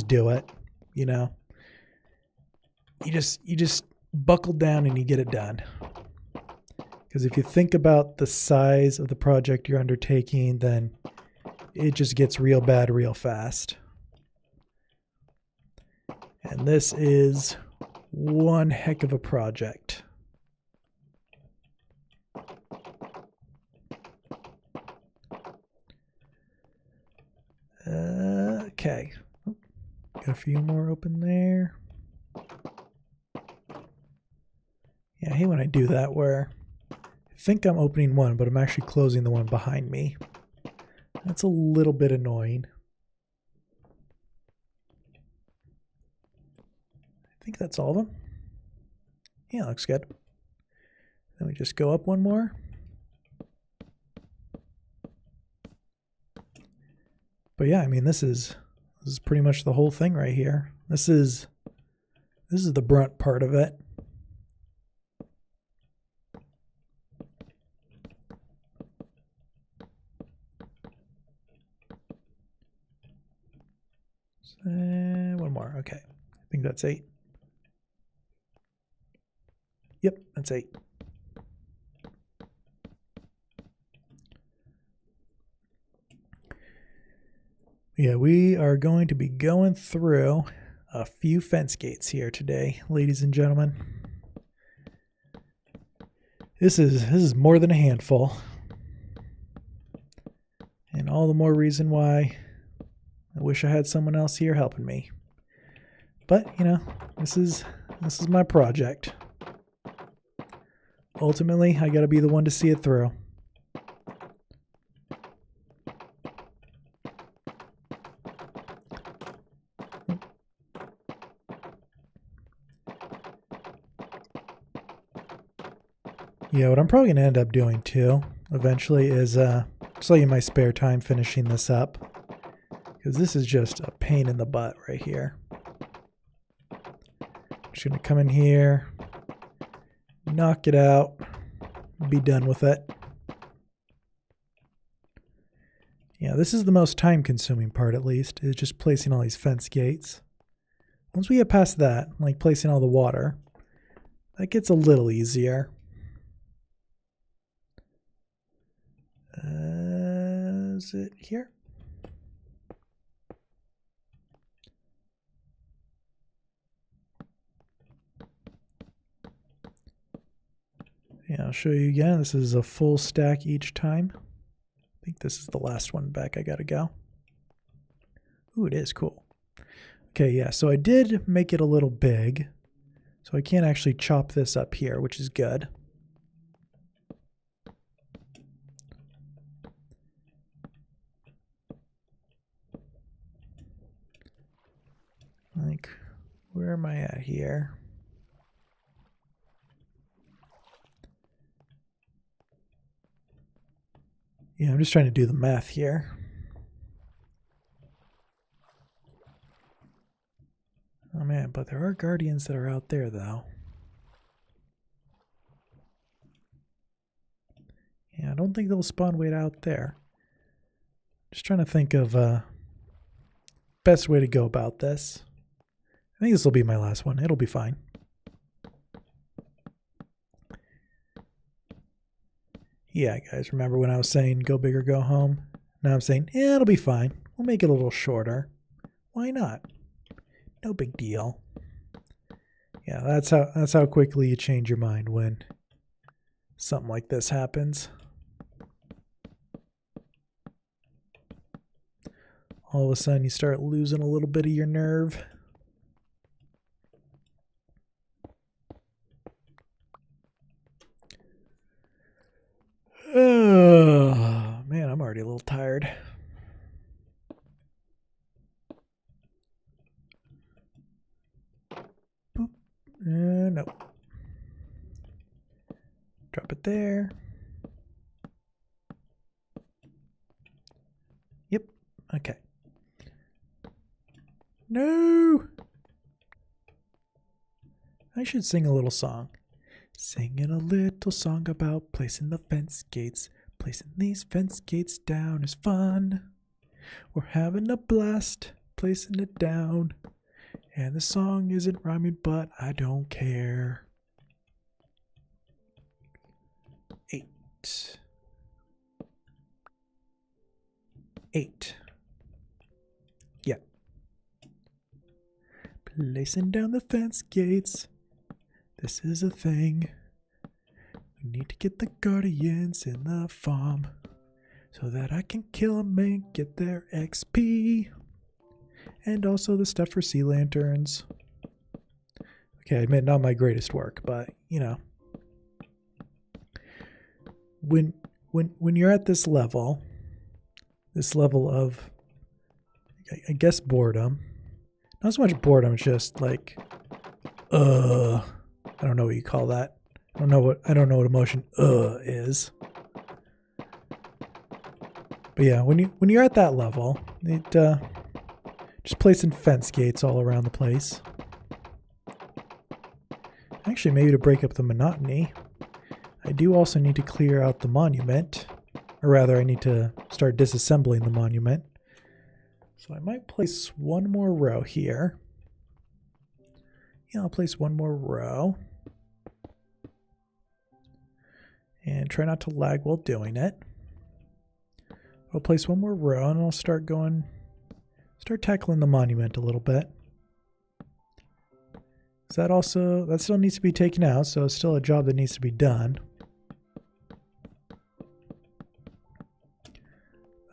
do it, you know. You just buckle down and you get it done. Because if you think about the size of the project you're undertaking, then it just gets real bad real fast. And this is one heck of a project. Okay. Got a few more open there. Yeah, I hate when I do that where I think I'm opening one, but I'm actually closing the one behind me. That's a little bit annoying. I think that's all of them. Yeah, looks good. Then we just go up one more. But yeah, I mean, this is pretty much the whole thing right here. This is the brunt part of it. One more. Okay. I think that's 8. Yep, that's 8. Yeah, we are going to be going through a few fence gates here today, ladies and gentlemen. This is more than a handful. And all the more reason why I wish I had someone else here helping me. But, you know, this is my project. Ultimately, I got to be the one to see it through. Yeah, what I'm probably going to end up doing too, eventually, is just like in my spare time finishing this up. Because this is just a pain in the butt right here. Just going to come in here, knock it out, be done with it. Yeah, this is the most time-consuming part, at least, is just placing all these fence gates. Once we get past that, like placing all the water, that gets a little easier. Is it here? Yeah, I'll show you again. This is a full stack each time. I think this is the last one back. I gotta go. Ooh, it is cool. Okay, yeah, so I did make it a little big. So I can't actually chop this up here, which is good. Like, where am I at here? Yeah, I'm just trying to do the math here. Oh man, but there are guardians that are out there though. Yeah, I don't think they'll spawn way out there. Just trying to think of best way to go about this. I think this will be my last one. It'll be fine. Yeah, guys, remember when I was saying go big or go home? Now I'm saying, yeah, it'll be fine. We'll make it a little shorter. Why not? No big deal. Yeah, that's how quickly you change your mind when something like this happens. All of a sudden you start losing a little bit of your nerve. Oh, man, I'm already a little tired. Boop. No. Drop it there. Yep. Okay. No! I should sing a little song. Singing a little song about placing the fence gates. Placing these fence gates down is fun. We're having a blast placing it down. And the song isn't rhyming, but I don't care. 8. 8. Yeah. Placing down the fence gates. This is a thing. We need to get the guardians in the farm so that I can kill them and get their XP. And also the stuff for sea lanterns. Okay, I admit not my greatest work, but you know. When you're at this level of I guess boredom. Not so much boredom, it's just like I don't know what you call that. I don't know what emotion is. But yeah, when you're at that level, it just placing fence gates all around the place. Actually, maybe to break up the monotony, I do also need to clear out the monument. Or rather, I need to start disassembling the monument. So I might place one more row here. Yeah, I'll place one more row. And try not to lag while doing it. I'll place one more row and I'll start tackling the monument a little bit. That still needs to be taken out, so it's still a job that needs to be done.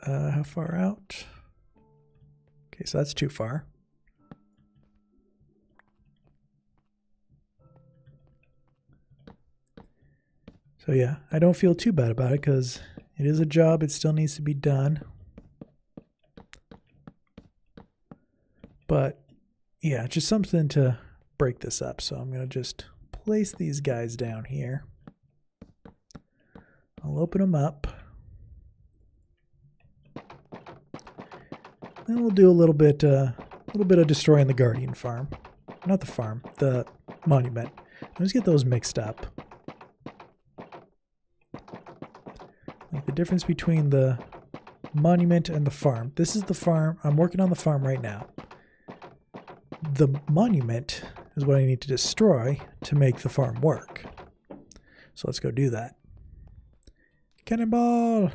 How far out? Okay, so that's too far. So yeah, I don't feel too bad about it because it is a job, it still needs to be done. But yeah, just something to break this up. So I'm going to just place these guys down here. I'll open them up. Then we'll do a little bit of destroying the Guardian farm. Not the farm, the monument. Let's get those mixed up. Like the difference between the monument and the farm. This is the farm. I'm working on the farm right now. The monument is what I need to destroy to make the farm work. So let's go do that. Cannonball!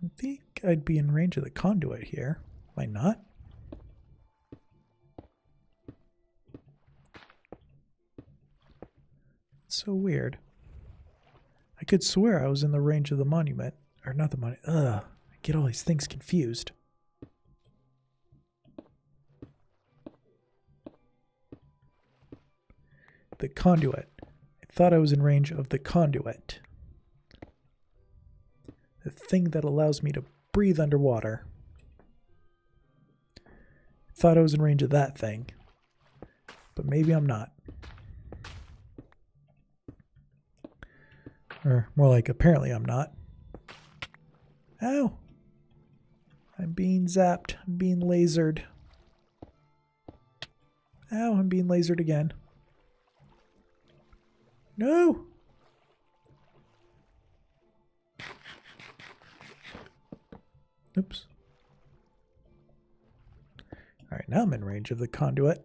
I think I'd be in range of the conduit here. Am I not? It's so weird. I could swear I was in the range of the monument. Or not the monument. Ugh. I get all these things confused. The conduit. I thought I was in range of the conduit. The thing that allows me to breathe underwater. I thought I was in range of that thing. But maybe I'm not. Or more like, apparently I'm not. Ow! I'm being zapped. I'm being lasered. Ow, I'm being lasered again. No! Oops. Alright, now I'm in range of the conduit.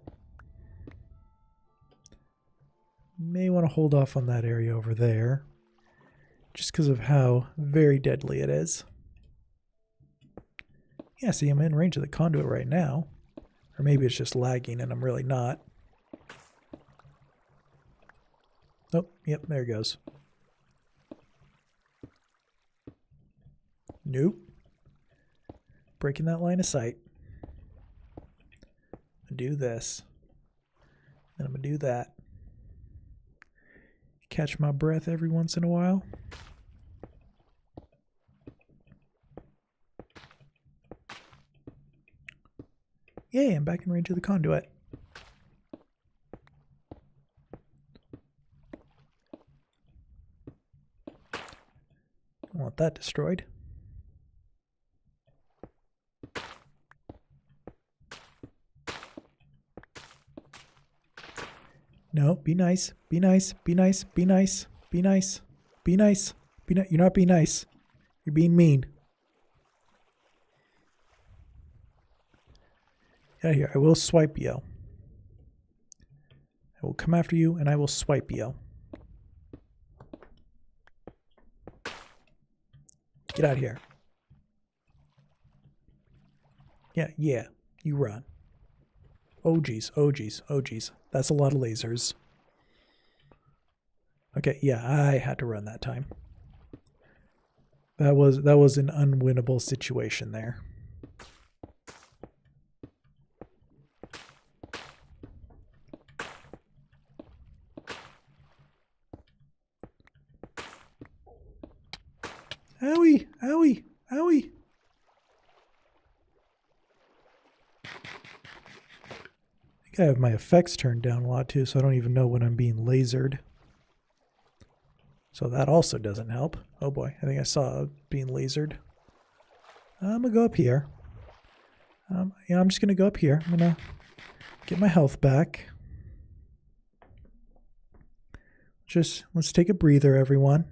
May want to hold off on that area over there. Just because of how very deadly it is. Yeah, see, I'm in range of the conduit right now. Or maybe it's just lagging and I'm really not. Oh, yep, there it goes. Nope. Breaking that line of sight. I'm gonna do this. Then I'm gonna do that. Catch my breath every once in a while. Yay, I'm back in range of the conduit. I want that destroyed. No, be nice. Be nice. Be nice. Be nice. Be nice. Be nice. You're not being nice. You're being mean. Get out of here. I will swipe you. I will come after you and I will swipe you. Get out of here. Yeah. You run. Oh geez. Oh geez. Oh geez. That's a lot of lasers. Okay, yeah, I had to run that time. That was an unwinnable situation there. Owie! Owie! Owie! I think I have my effects turned down a lot too, so I don't even know when I'm being lasered. So that also doesn't help. Oh boy, I think I saw being lasered. I'm gonna go up here. Yeah, I'm just gonna go up here. I'm gonna get my health back. Let's take a breather, everyone.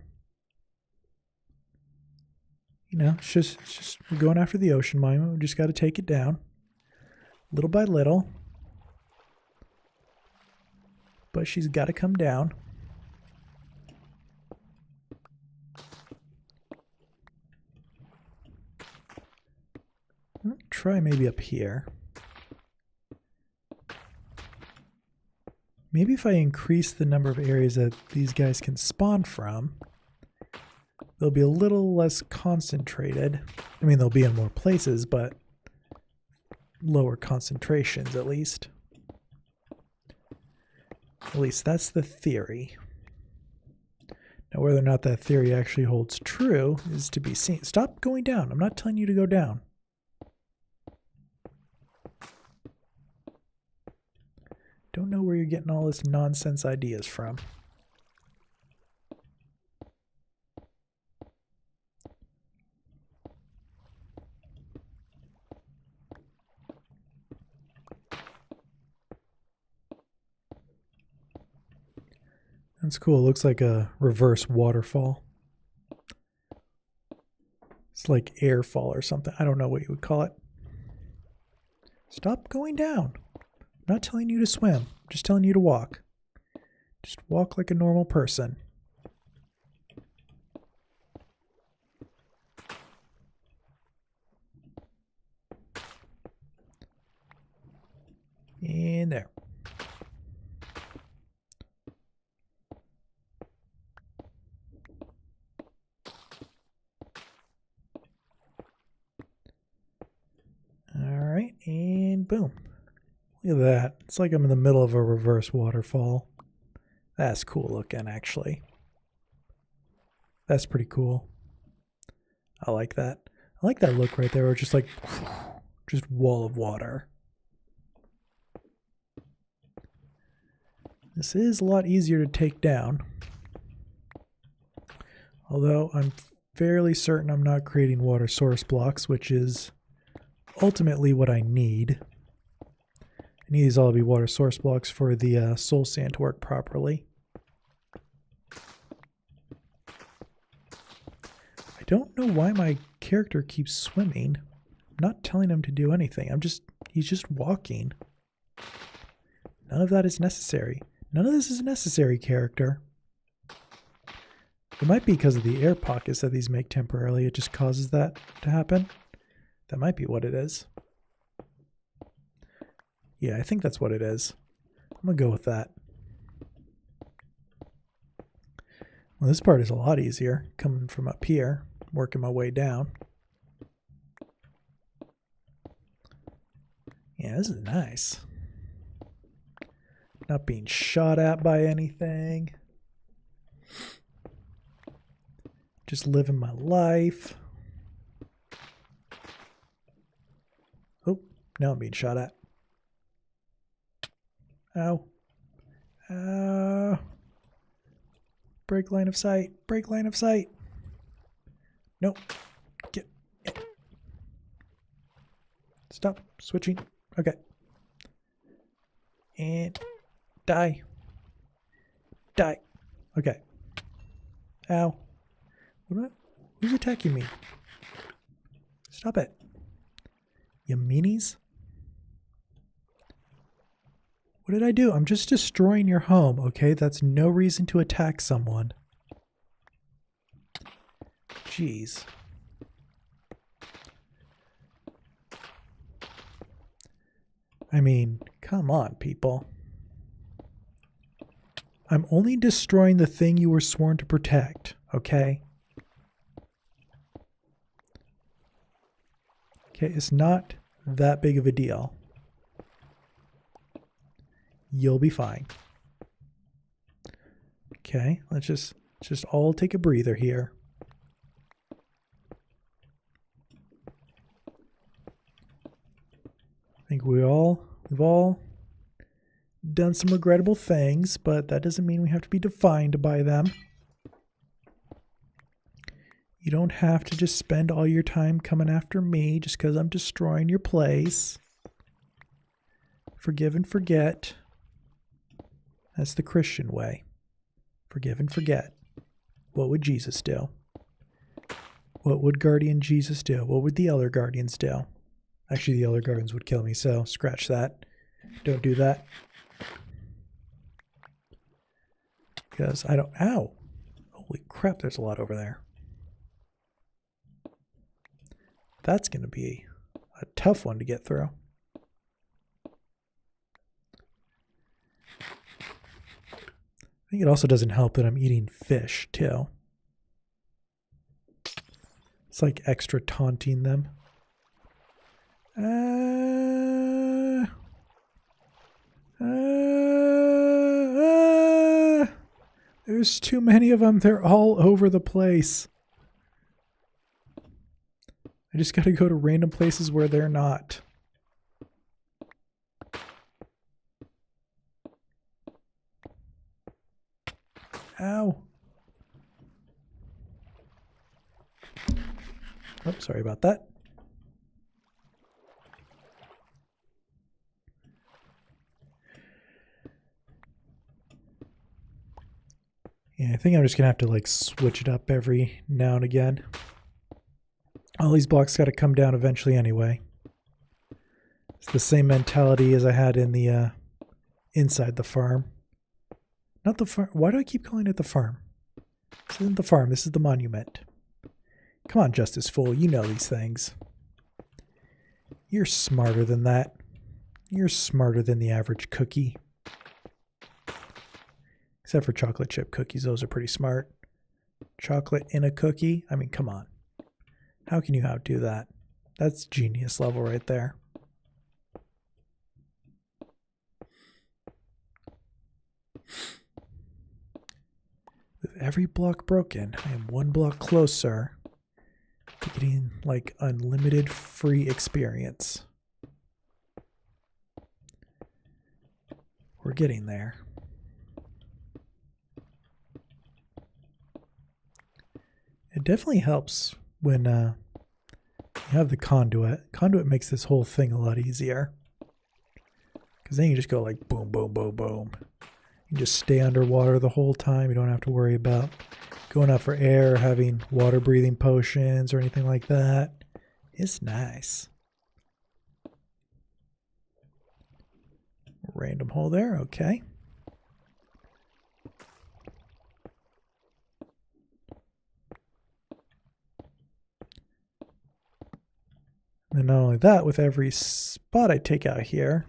You know, it's just we're going after the ocean mine. We just got to take it down, little by little. But she's got to come down. I'll try maybe up here. Maybe if I increase the number of areas that these guys can spawn from, they'll be a little less concentrated. I mean, they'll be in more places, but lower concentrations at least. At least that's the theory. Now, whether or not that theory actually holds true is to be seen. Stop going down. I'm not telling you to go down. Don't know where you're getting all this nonsense ideas from. That's cool. It looks like a reverse waterfall. It's like airfall or something. I don't know what you would call it. Stop going down. I'm not telling you to swim. I'm just telling you to walk. Just walk like a normal person. And there. Alright, and boom. Look at that. It's like I'm in the middle of a reverse waterfall. That's cool looking, actually. That's pretty cool. I like that. I like that look right there, where it's just like, just wall of water. This is a lot easier to take down. Although I'm fairly certain I'm not creating water source blocks, which is ultimately what I need. I need these all to be water source blocks for the soul sand to work properly. I don't know why my character keeps swimming. I'm not telling him to do anything. He's just walking. None of that is necessary. None of this is necessary, character. It might be because of the air pockets that these make temporarily. It just causes that to happen. That might be what it is. Yeah, I think that's what it is. I'm going to go with that. Well, this part is a lot easier. Coming from up here, working my way down. Yeah, this is nice. Not being shot at by anything. Just living my life. Oh, now I'm being shot at. Ow. Break line of sight. Break line of sight. Nope. Get. Stop switching. Okay. And die. Die. Okay. Ow. Who's attacking me? Stop it. You meanies? What did I do? I'm just destroying your home, okay? That's no reason to attack someone. Jeez. I mean, come on, people. I'm only destroying the thing you were sworn to protect, okay? Okay, it's not that big of a deal. You'll be fine. Okay, let's just all take a breather here. I think we've all done some regrettable things, but that doesn't mean we have to be defined by them. You don't have to just spend all your time coming after me just because I'm destroying your place. Forgive and forget. That's the Christian way. Forgive and forget. What would Jesus do? What would Guardian Jesus do? What would the other Guardians do? Actually, the other Guardians would kill me, so scratch that. Don't do that. Because I don't... Ow! Holy crap, there's a lot over there. That's going to be a tough one to get through. I think it also doesn't help that I'm eating fish, too. It's like extra taunting them. There's too many of them. They're all over the place. I just got to go to random places where they're not. Ow. Oh, sorry about that. Yeah, I think I'm just going to have to like switch it up every now and again. All these blocks got to come down eventually anyway. It's the same mentality as I had in the inside the farm. Not the farm. Why do I keep calling it the farm? This isn't the farm. This is the monument. Come on, Justice Fool. You know these things. You're smarter than that. You're smarter than the average cookie. Except for chocolate chip cookies. Those are pretty smart. Chocolate in a cookie? I mean, come on. How can you outdo that? That's genius level right there. every block broken, I am one block closer to getting like unlimited free experience. We're getting there. It definitely helps when you have the conduit. Conduit makes this whole thing a lot easier. Because then you just go like boom, boom, boom, boom. You just stay underwater the whole time. You don't have to worry about going out for air, having water breathing potions or anything like that. It's nice. Random hole there, okay. And not only that, with every spot I take out here,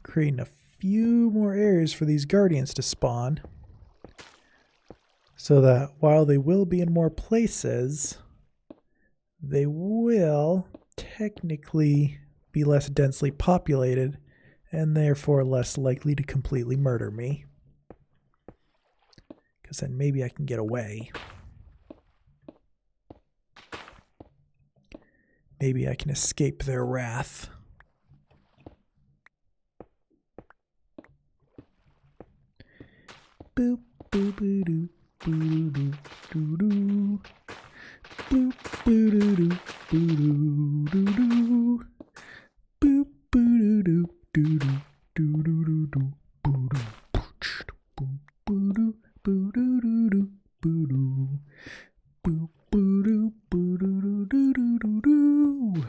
creating a few more areas for these guardians to spawn, so that while they will be in more places, they will technically be less densely populated and therefore less likely to completely murder me. Because then maybe I can get away. Maybe I can escape their wrath. Boop, boop, boop, doop, boop, doop, doo, doo. Boop, boop, doo, doo, doo, doo, doo, doo. Boop, boop, doo, doo, doo, doo, doo, doo, doo, boo, doo. Boop, boo, doo, boo, doo, doo, doo, boo, doo. Boop, boo, doo, boo, doo, doo, doo, doo, doo, doo.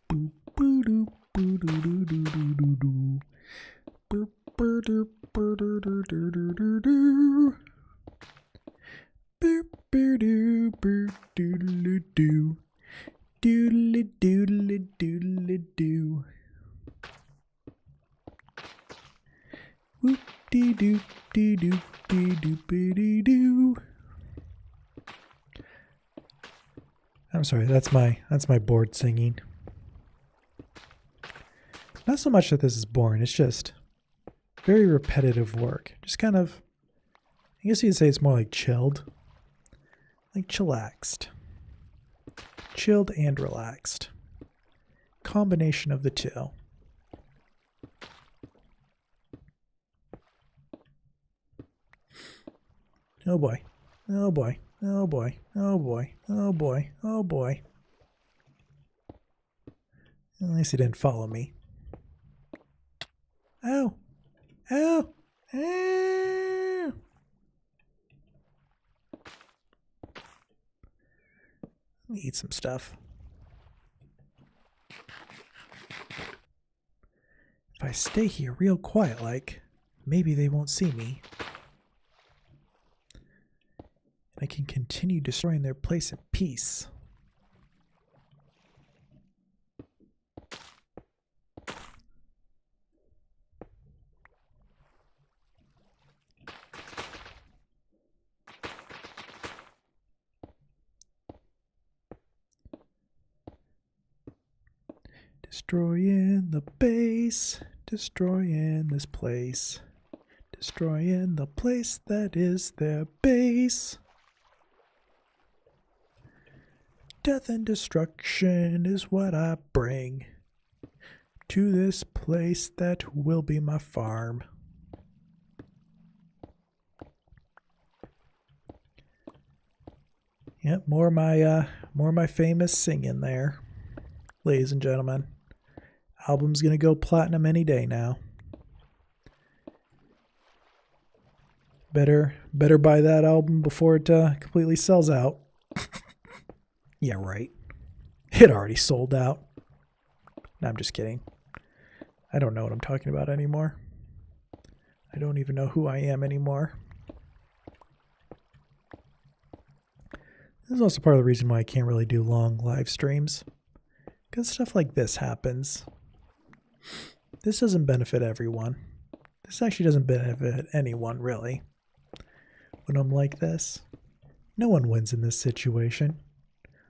Boop, boo, doo, boo, doo, doo, doo, doo, doo, doo. Boop, boo, doo, boo, doo, doo, doo, doo, doo, doo. Boop, boo, doo, boo, doodle doo. Doodle doodle doodle doo. Whoop dee doo dee doo dee doo dee doo. I'm sorry, that's my board singing. Not so much that this is boring, it's just very repetitive work. Just kind of, I guess you'd say it's more like chilled. Like chillaxed. Chilled and relaxed. Combination of the two. Oh boy. Oh boy. Oh boy. Oh boy. Oh boy. Oh boy. At least he didn't follow me. Ow. Ow. Ow. Let me eat some stuff. If I stay here real quiet like, maybe they won't see me. And I can continue destroying their place in peace. Destroying the base, destroying this place, destroying the place that is their base. Death and destruction is what I bring to this place that will be my farm. Yep, more my famous singing there, ladies and gentlemen. Album's gonna go platinum any day now. Better buy that album before it completely sells out. Yeah, right. It already sold out. No, I'm just kidding. I don't know what I'm talking about anymore. I don't even know who I am anymore. This is also part of the reason why I can't really do long live streams. Because stuff like this happens. This doesn't benefit everyone. This actually doesn't benefit anyone, really. When I'm like this, no one wins in this situation.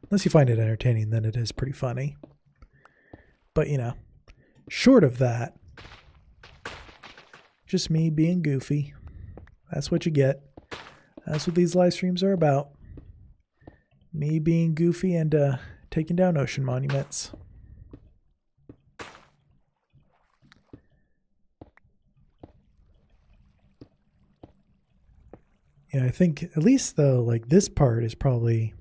Unless you find it entertaining, then it is pretty funny. But, you know, short of that, just me being goofy. That's what you get. That's what these live streams are about. Me being goofy and taking down ocean monuments. Yeah, I think at least though, like this part is probably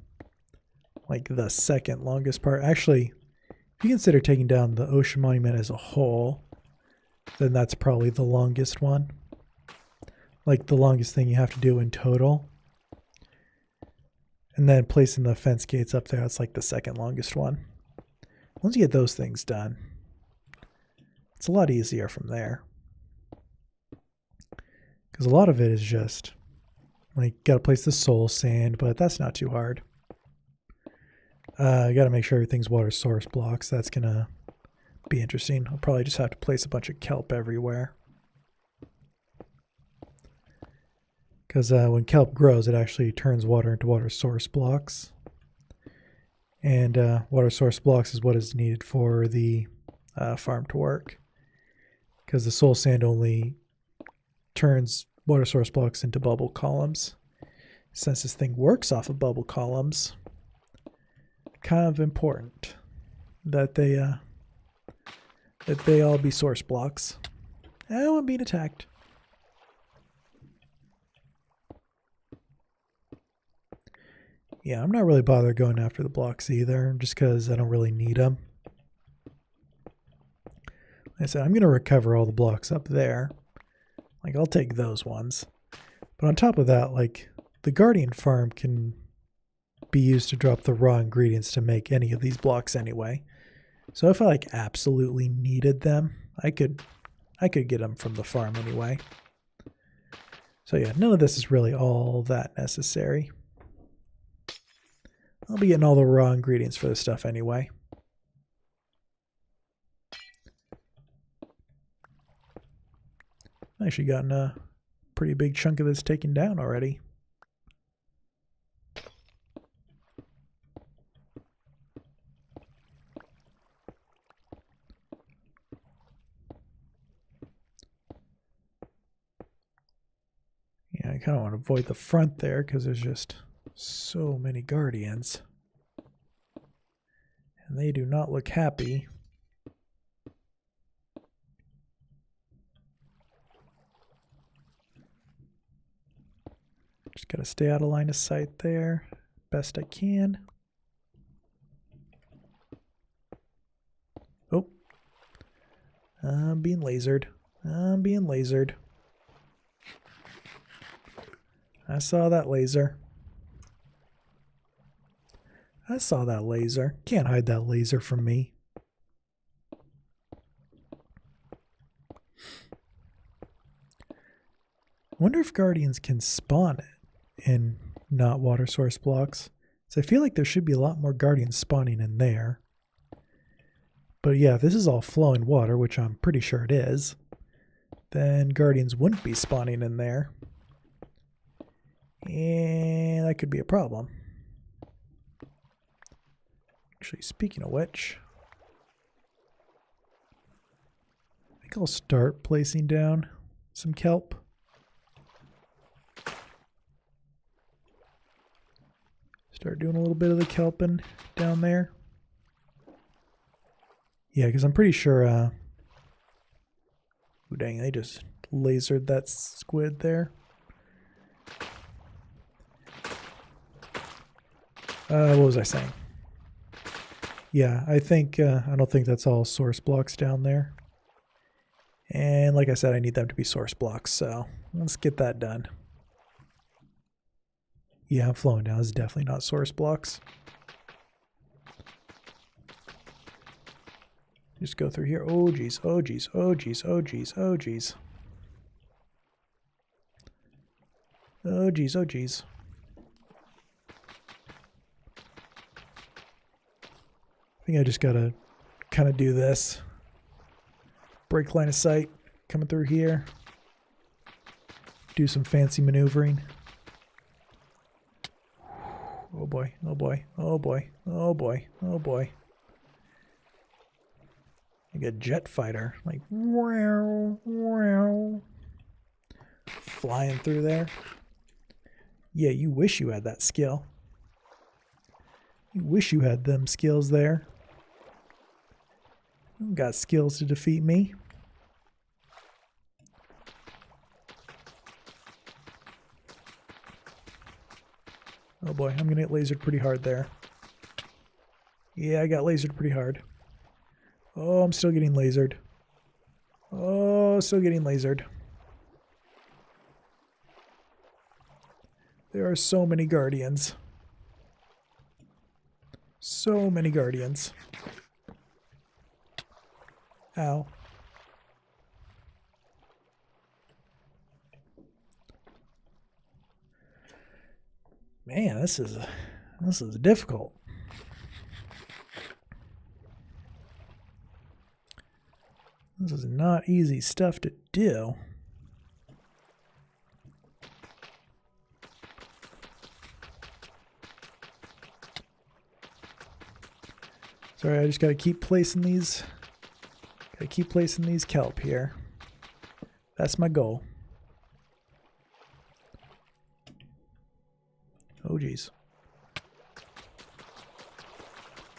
like the second longest part. Actually, if you consider taking down the ocean monument as a whole, then that's probably the longest one. Like the longest thing you have to do in total. And then placing the fence gates up there, that's like the second longest one. Once you get those things done, it's a lot easier from there. Because a lot of it is just, like, got to place the soul sand, but that's not too hard. You got to make sure everything's water source blocks. That's going to be interesting. I'll probably just have to place a bunch of kelp everywhere. Because when kelp grows, it actually turns water into water source blocks. And water source blocks is what is needed for the farm to work. Because the soul sand only turns water source blocks into bubble columns. Since this thing works off of bubble columns, kind of important that they all be source blocks. Oh, I'm being attacked. Yeah, I'm not really bothered going after the blocks either, just because I don't really need them. Like I said, I'm going to recover all the blocks up there. Like, I'll take those ones. But on top of that, like, the Guardian farm can be used to drop the raw ingredients to make any of these blocks anyway. So if I, like, absolutely needed them, I could get them from the farm anyway. So yeah, none of this is really all that necessary. I'll be getting all the raw ingredients for this stuff anyway. I've actually gotten a pretty big chunk of this taken down already. Yeah, I kind of want to avoid the front there because there's just so many guardians. And they do not look happy. Just gotta stay out of line of sight there, best I can. Oh. I'm being lasered. I'm being lasered. I saw that laser. I saw that laser. Can't hide that laser from me. I wonder if Guardians can spawn it in not water source blocks. So I feel like there should be a lot more Guardians spawning in there. But yeah, if this is all flowing water, which I'm pretty sure it is, then Guardians wouldn't be spawning in there. And that could be a problem. Actually, speaking of which, I think I'll start placing down some kelp. Start doing a little bit of the kelping down there. Yeah, because I'm pretty sure, oh dang, they just lasered that squid there. What was I saying? Yeah, I don't think that's all source blocks down there. And like I said, I need them to be source blocks, so let's get that done. Yeah, I'm flowing down. It's definitely not source blocks. Just go through here. Oh geez, oh geez, oh geez, oh geez, oh geez. Oh geez, oh geez. I think I just gotta kind of do this. Break line of sight, coming through here. Do some fancy maneuvering. Oh boy, oh boy, oh boy, oh boy, oh boy. Like a jet fighter, like wow, wow, flying through there. Yeah, you wish you had that skill. You wish you had them skills there. You don't got skills to defeat me. Oh boy, I'm gonna get lasered pretty hard there. Yeah, I got lasered pretty hard. Oh, I'm still getting lasered. Oh, still getting lasered. There are so many guardians. So many guardians. Ow. Man, this is difficult. This is not easy stuff to do. Sorry, I just gotta keep placing these. Gotta keep placing these kelp here. That's my goal. Oh geez.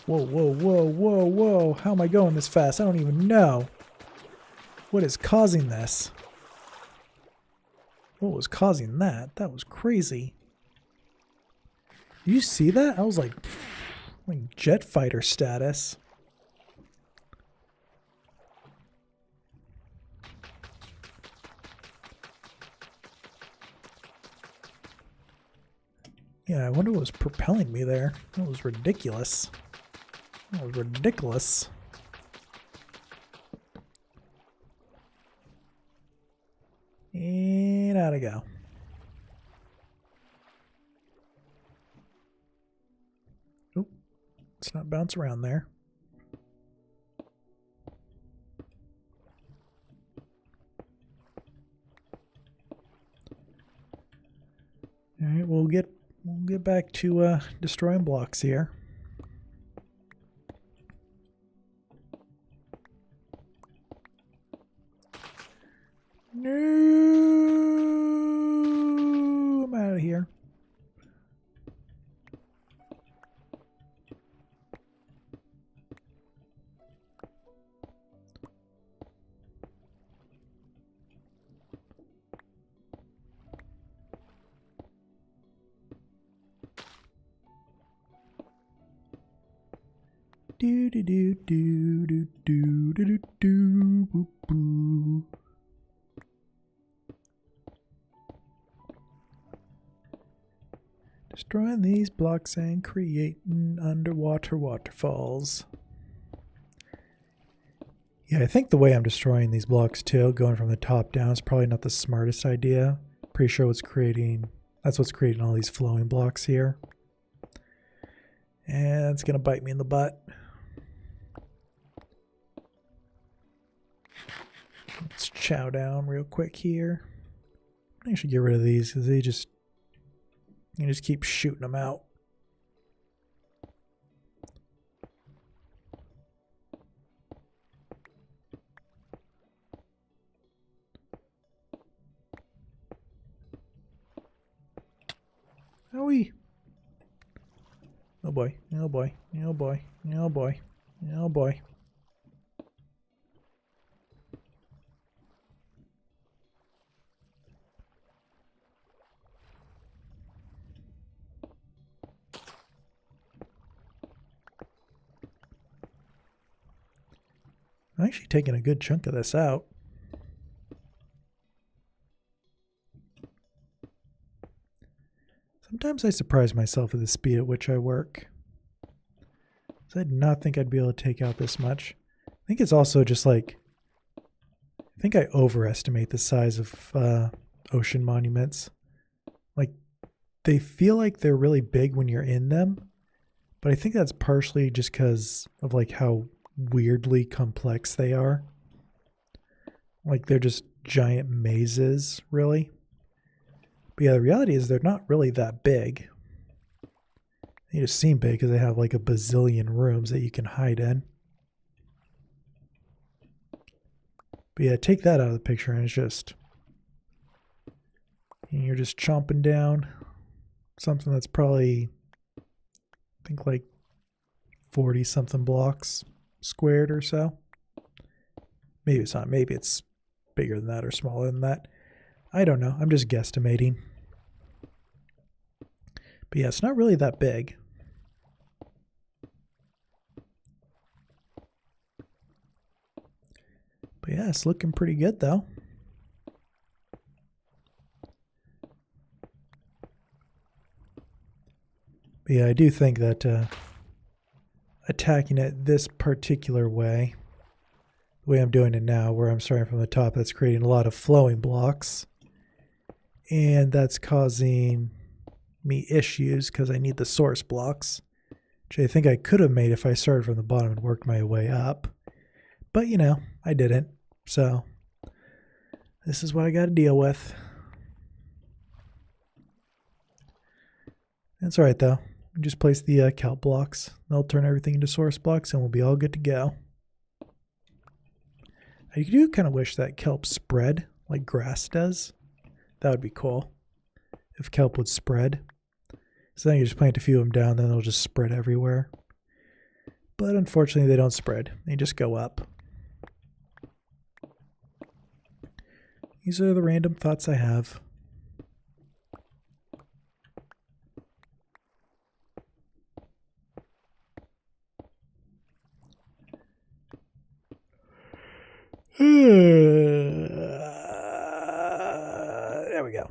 Whoa, whoa, whoa, whoa, whoa. How am I going this fast? I don't even know. What is causing this? What was causing that? That was crazy. You see that? I was like jet fighter status. Yeah, I wonder what was propelling me there. That was ridiculous. That was ridiculous. And out I go. Oop. Let's not bounce around there. Alright, we'll get back to destroying blocks here. No, I'm out of here. Do do do do do do do do boo boo. Destroying these blocks and creating underwater waterfalls. Yeah, I think the way I'm destroying these blocks too, going from the top down, is probably not the smartest idea. Pretty sure that's what's creating all these flowing blocks here. And it's gonna bite me in the butt. Let's chow down real quick here. I should get rid of these because you just keep shooting them out. Owie. Oh boy, oh boy, oh boy, oh boy, oh boy. I'm actually taking a good chunk of this out. Sometimes I surprise myself at the speed at which I work. So I did not think I'd be able to take out this much. I think it's also just like, I think I overestimate the size of ocean monuments. Like, they feel like they're really big when you're in them, but I think that's partially just because of like how weirdly complex they are. Like they're just giant mazes, really. But yeah, the reality is they're not really that big. They just seem big because they have like a bazillion rooms that you can hide in. But yeah, take that out of the picture and it's just, you're just chomping down. something that's probably, I think, like 40 something blocks squared or so. Maybe it's not. Maybe it's bigger than that or smaller than that. I don't know. I'm just guesstimating. But yeah, it's not really that big. But yeah, it's looking pretty good though. But yeah, I do think that attacking it this particular way, the way I'm doing it now, where I'm starting from the top, that's creating a lot of flowing blocks. And that's causing me issues because I need the source blocks, which I think I could have made if I started from the bottom and worked my way up. But, you know, I didn't. So this is what I got to deal with. That's all right, though. Just place the kelp blocks. They'll turn everything into source blocks, and we'll be all good to go. I do kind of wish that kelp spread like grass does. That would be cool if kelp would spread. So then you just plant a few of them down, then they'll just spread everywhere. But unfortunately, they don't spread. They just go up. These are the random thoughts I have. There we go.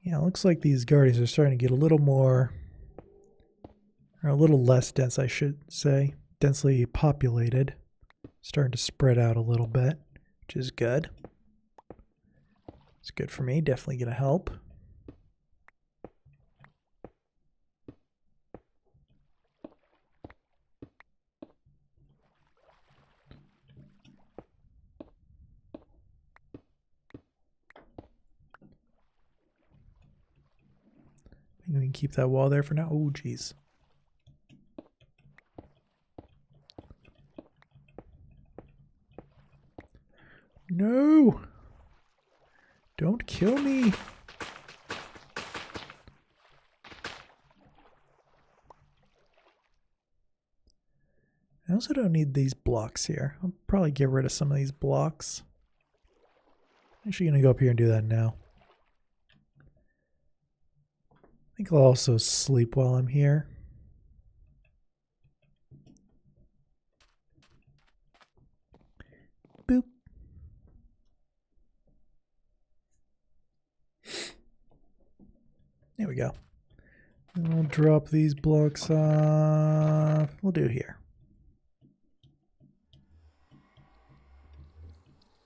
Yeah, it looks like these guardians are starting to get a little more, or a little less dense, I should say. Densely populated. Starting to spread out a little bit, which is good. It's good for me. Definitely going to help. I think we can keep that wall there for now. Oh, geez. No! Don't kill me! I also don't need these blocks here. I'll probably get rid of some of these blocks. I'm actually going to go up here and do that now. I think I'll also sleep while I'm here. Boop. There we go. And we'll drop these blocks off. We'll do here.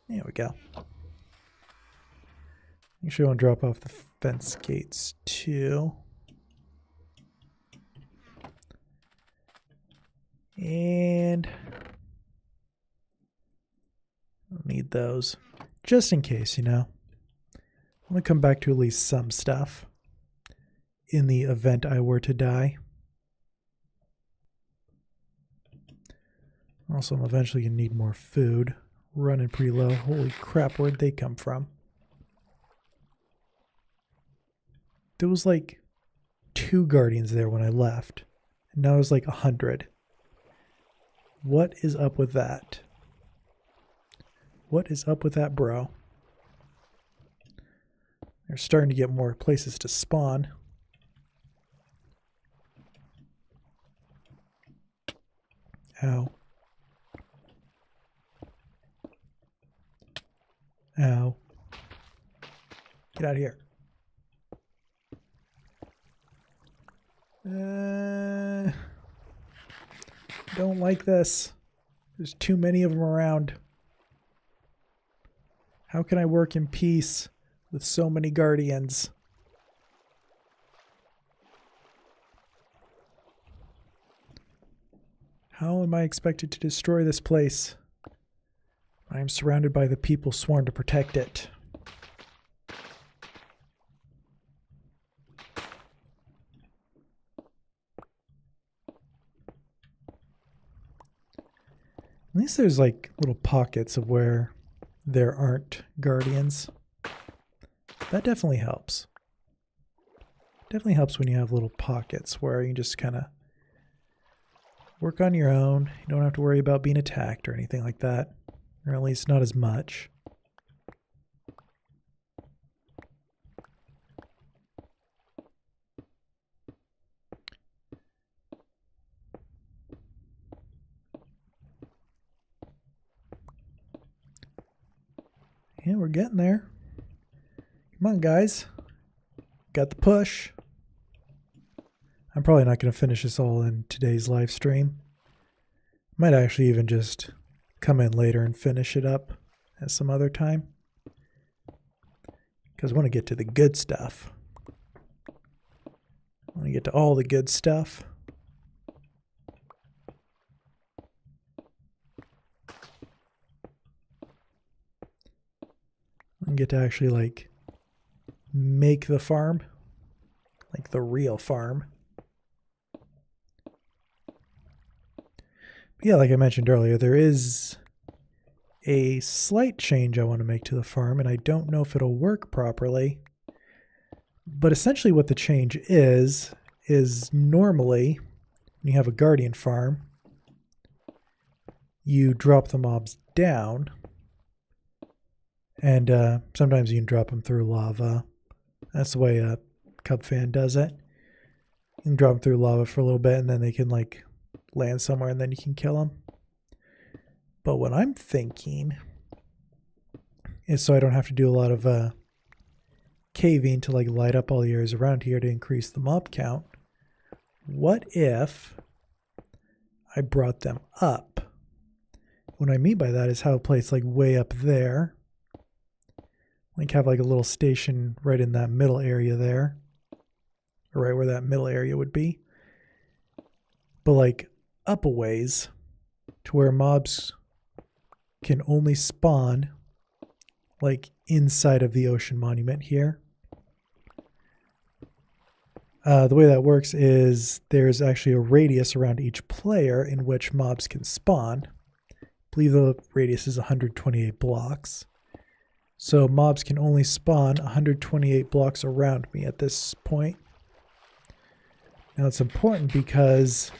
There we go. Make sure I won't drop off the fence gates too. And I'll need those just in case, you know. I'm going to come back to at least some stuff in the event I were to die. Also, I'm eventually going to need more food. Running pretty low. Holy crap, where'd they come from? There was like 2 guardians there when I left. And now there's like 100. What is up with that? What is up with that, bro? They're starting to get more places to spawn. Ow. Ow. Get out of here. Don't like this. There's too many of them around. How can I work in peace with so many guardians? How am I expected to destroy this place? I am surrounded by the people sworn to protect it. At least there's like little pockets of where there aren't guardians. That definitely helps. Definitely helps when you have little pockets where you can just kind of work on your own. You don't have to worry about being attacked or anything like that, or at least not as much. Yeah, we're getting there. Come on, guys. Got the push. I'm probably not going to finish this all in today's live stream. Might actually even just come in later and finish it up at some other time. Because I want to get to the good stuff. I want to get to all the good stuff. And get to actually like make the farm, like the real farm. But yeah, like I mentioned earlier, there is a slight change I want to make to the farm, and I don't know if it'll work properly. But essentially what the change is normally when you have a guardian farm, you drop the mobs down. And sometimes you can drop them through lava. That's the way a Cub fan does it. You can drop them through lava for a little bit, and then they can like land somewhere, and then you can kill them. But what I'm thinking is, so I don't have to do a lot of caving to like light up all the areas around here to increase the mob count. What if I brought them up? What I mean by that is have a place like way up there. Like have like a little station right in that middle area there. Or right where that middle area would be. But like up a ways to where mobs can only spawn like inside of the ocean monument here. The way that works is there's actually a radius around each player in which mobs can spawn. I believe the radius is 128 blocks. So mobs can only spawn 128 blocks around me at this point. Now it's important because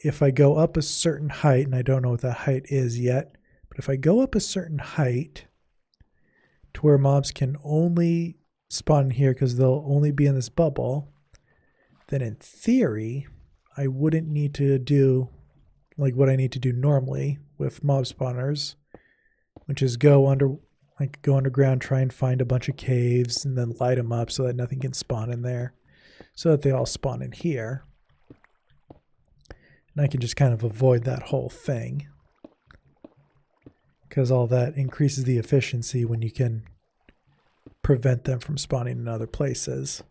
if I go up a certain height, and I don't know what that height is yet, but if I go up a certain height to where mobs can only spawn here because they'll only be in this bubble, then in theory, I wouldn't need to do like what I need to do normally with mob spawners, which is go underground, try and find a bunch of caves, and then light them up so that nothing can spawn in there, so that they all spawn in here. And I can just kind of avoid that whole thing, because all that increases the efficiency when you can prevent them from spawning in other places.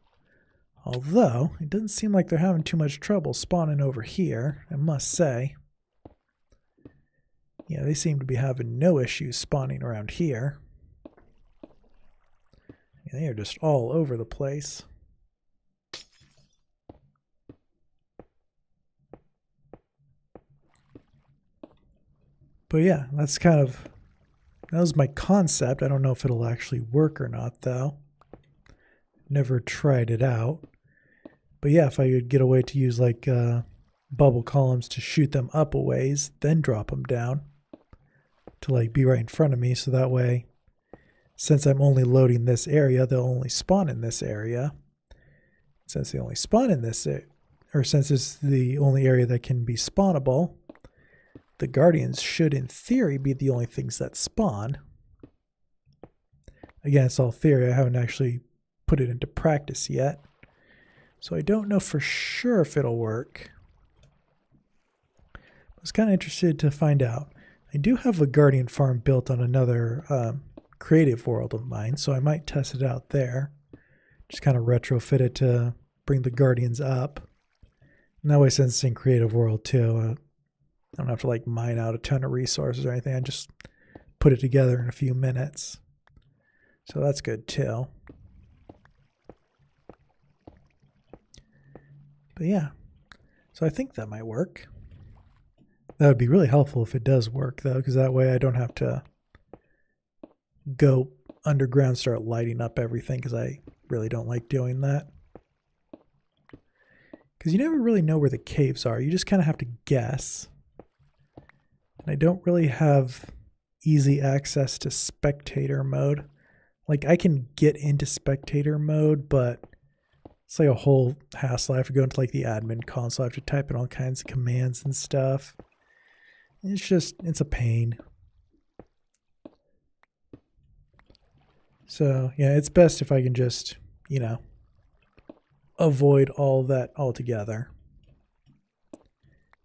Although, it doesn't seem like they're having too much trouble spawning over here, I must say. Yeah, they seem to be having no issues spawning around here. Yeah, they are just all over the place. But yeah, that was my concept. I don't know if it'll actually work or not, though. Never tried it out. But yeah, if I could get a way to use like bubble columns to shoot them up a ways, then drop them down to like be right in front of me, so that way, since I'm only loading this area, they'll only spawn in this area. Since they only spawn in this, or since it's the only area that can be spawnable, the guardians should, in theory, be the only things that spawn. Again, it's all theory. I haven't actually put it into practice yet, so I don't know for sure if it'll work. I was kind of interested to find out. I do have a guardian farm built on another creative world of mine, so I might test it out there. Just kind of retrofit it to bring the guardians up. And that way, since it's in creative world too, I don't have to like mine out a ton of resources or anything. I just put it together in a few minutes. So that's good too. But yeah, so I think that might work. That would be really helpful if it does work, though, because that way I don't have to go underground, start lighting up everything, because I really don't like doing that. Because you never really know where the caves are. You just kind of have to guess. And I don't really have easy access to spectator mode. Like, I can get into spectator mode, but it's like a whole hassle. I have to go into like the admin console. I have to type in all kinds of commands and stuff. It's a pain. So yeah, it's best if I can just, avoid all that altogether.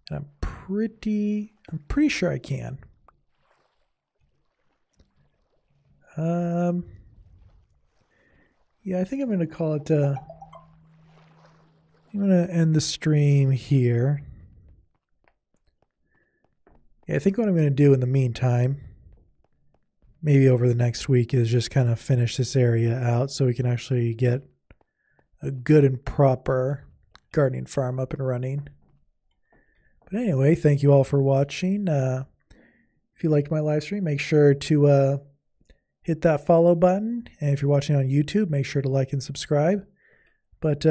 And I'm pretty sure I can. Yeah, I think I'm going to call it, I'm going to end the stream here. Yeah, I think what I'm going to do in the meantime, maybe over the next week, is just kind of finish this area out so we can actually get a good and proper gardening farm up and running. But anyway, thank you all for watching. If you liked my live stream, make sure to hit that follow button. And if you're watching on YouTube, make sure to like and subscribe. But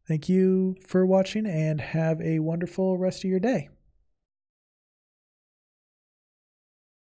thank you for watching and have a wonderful rest of your day.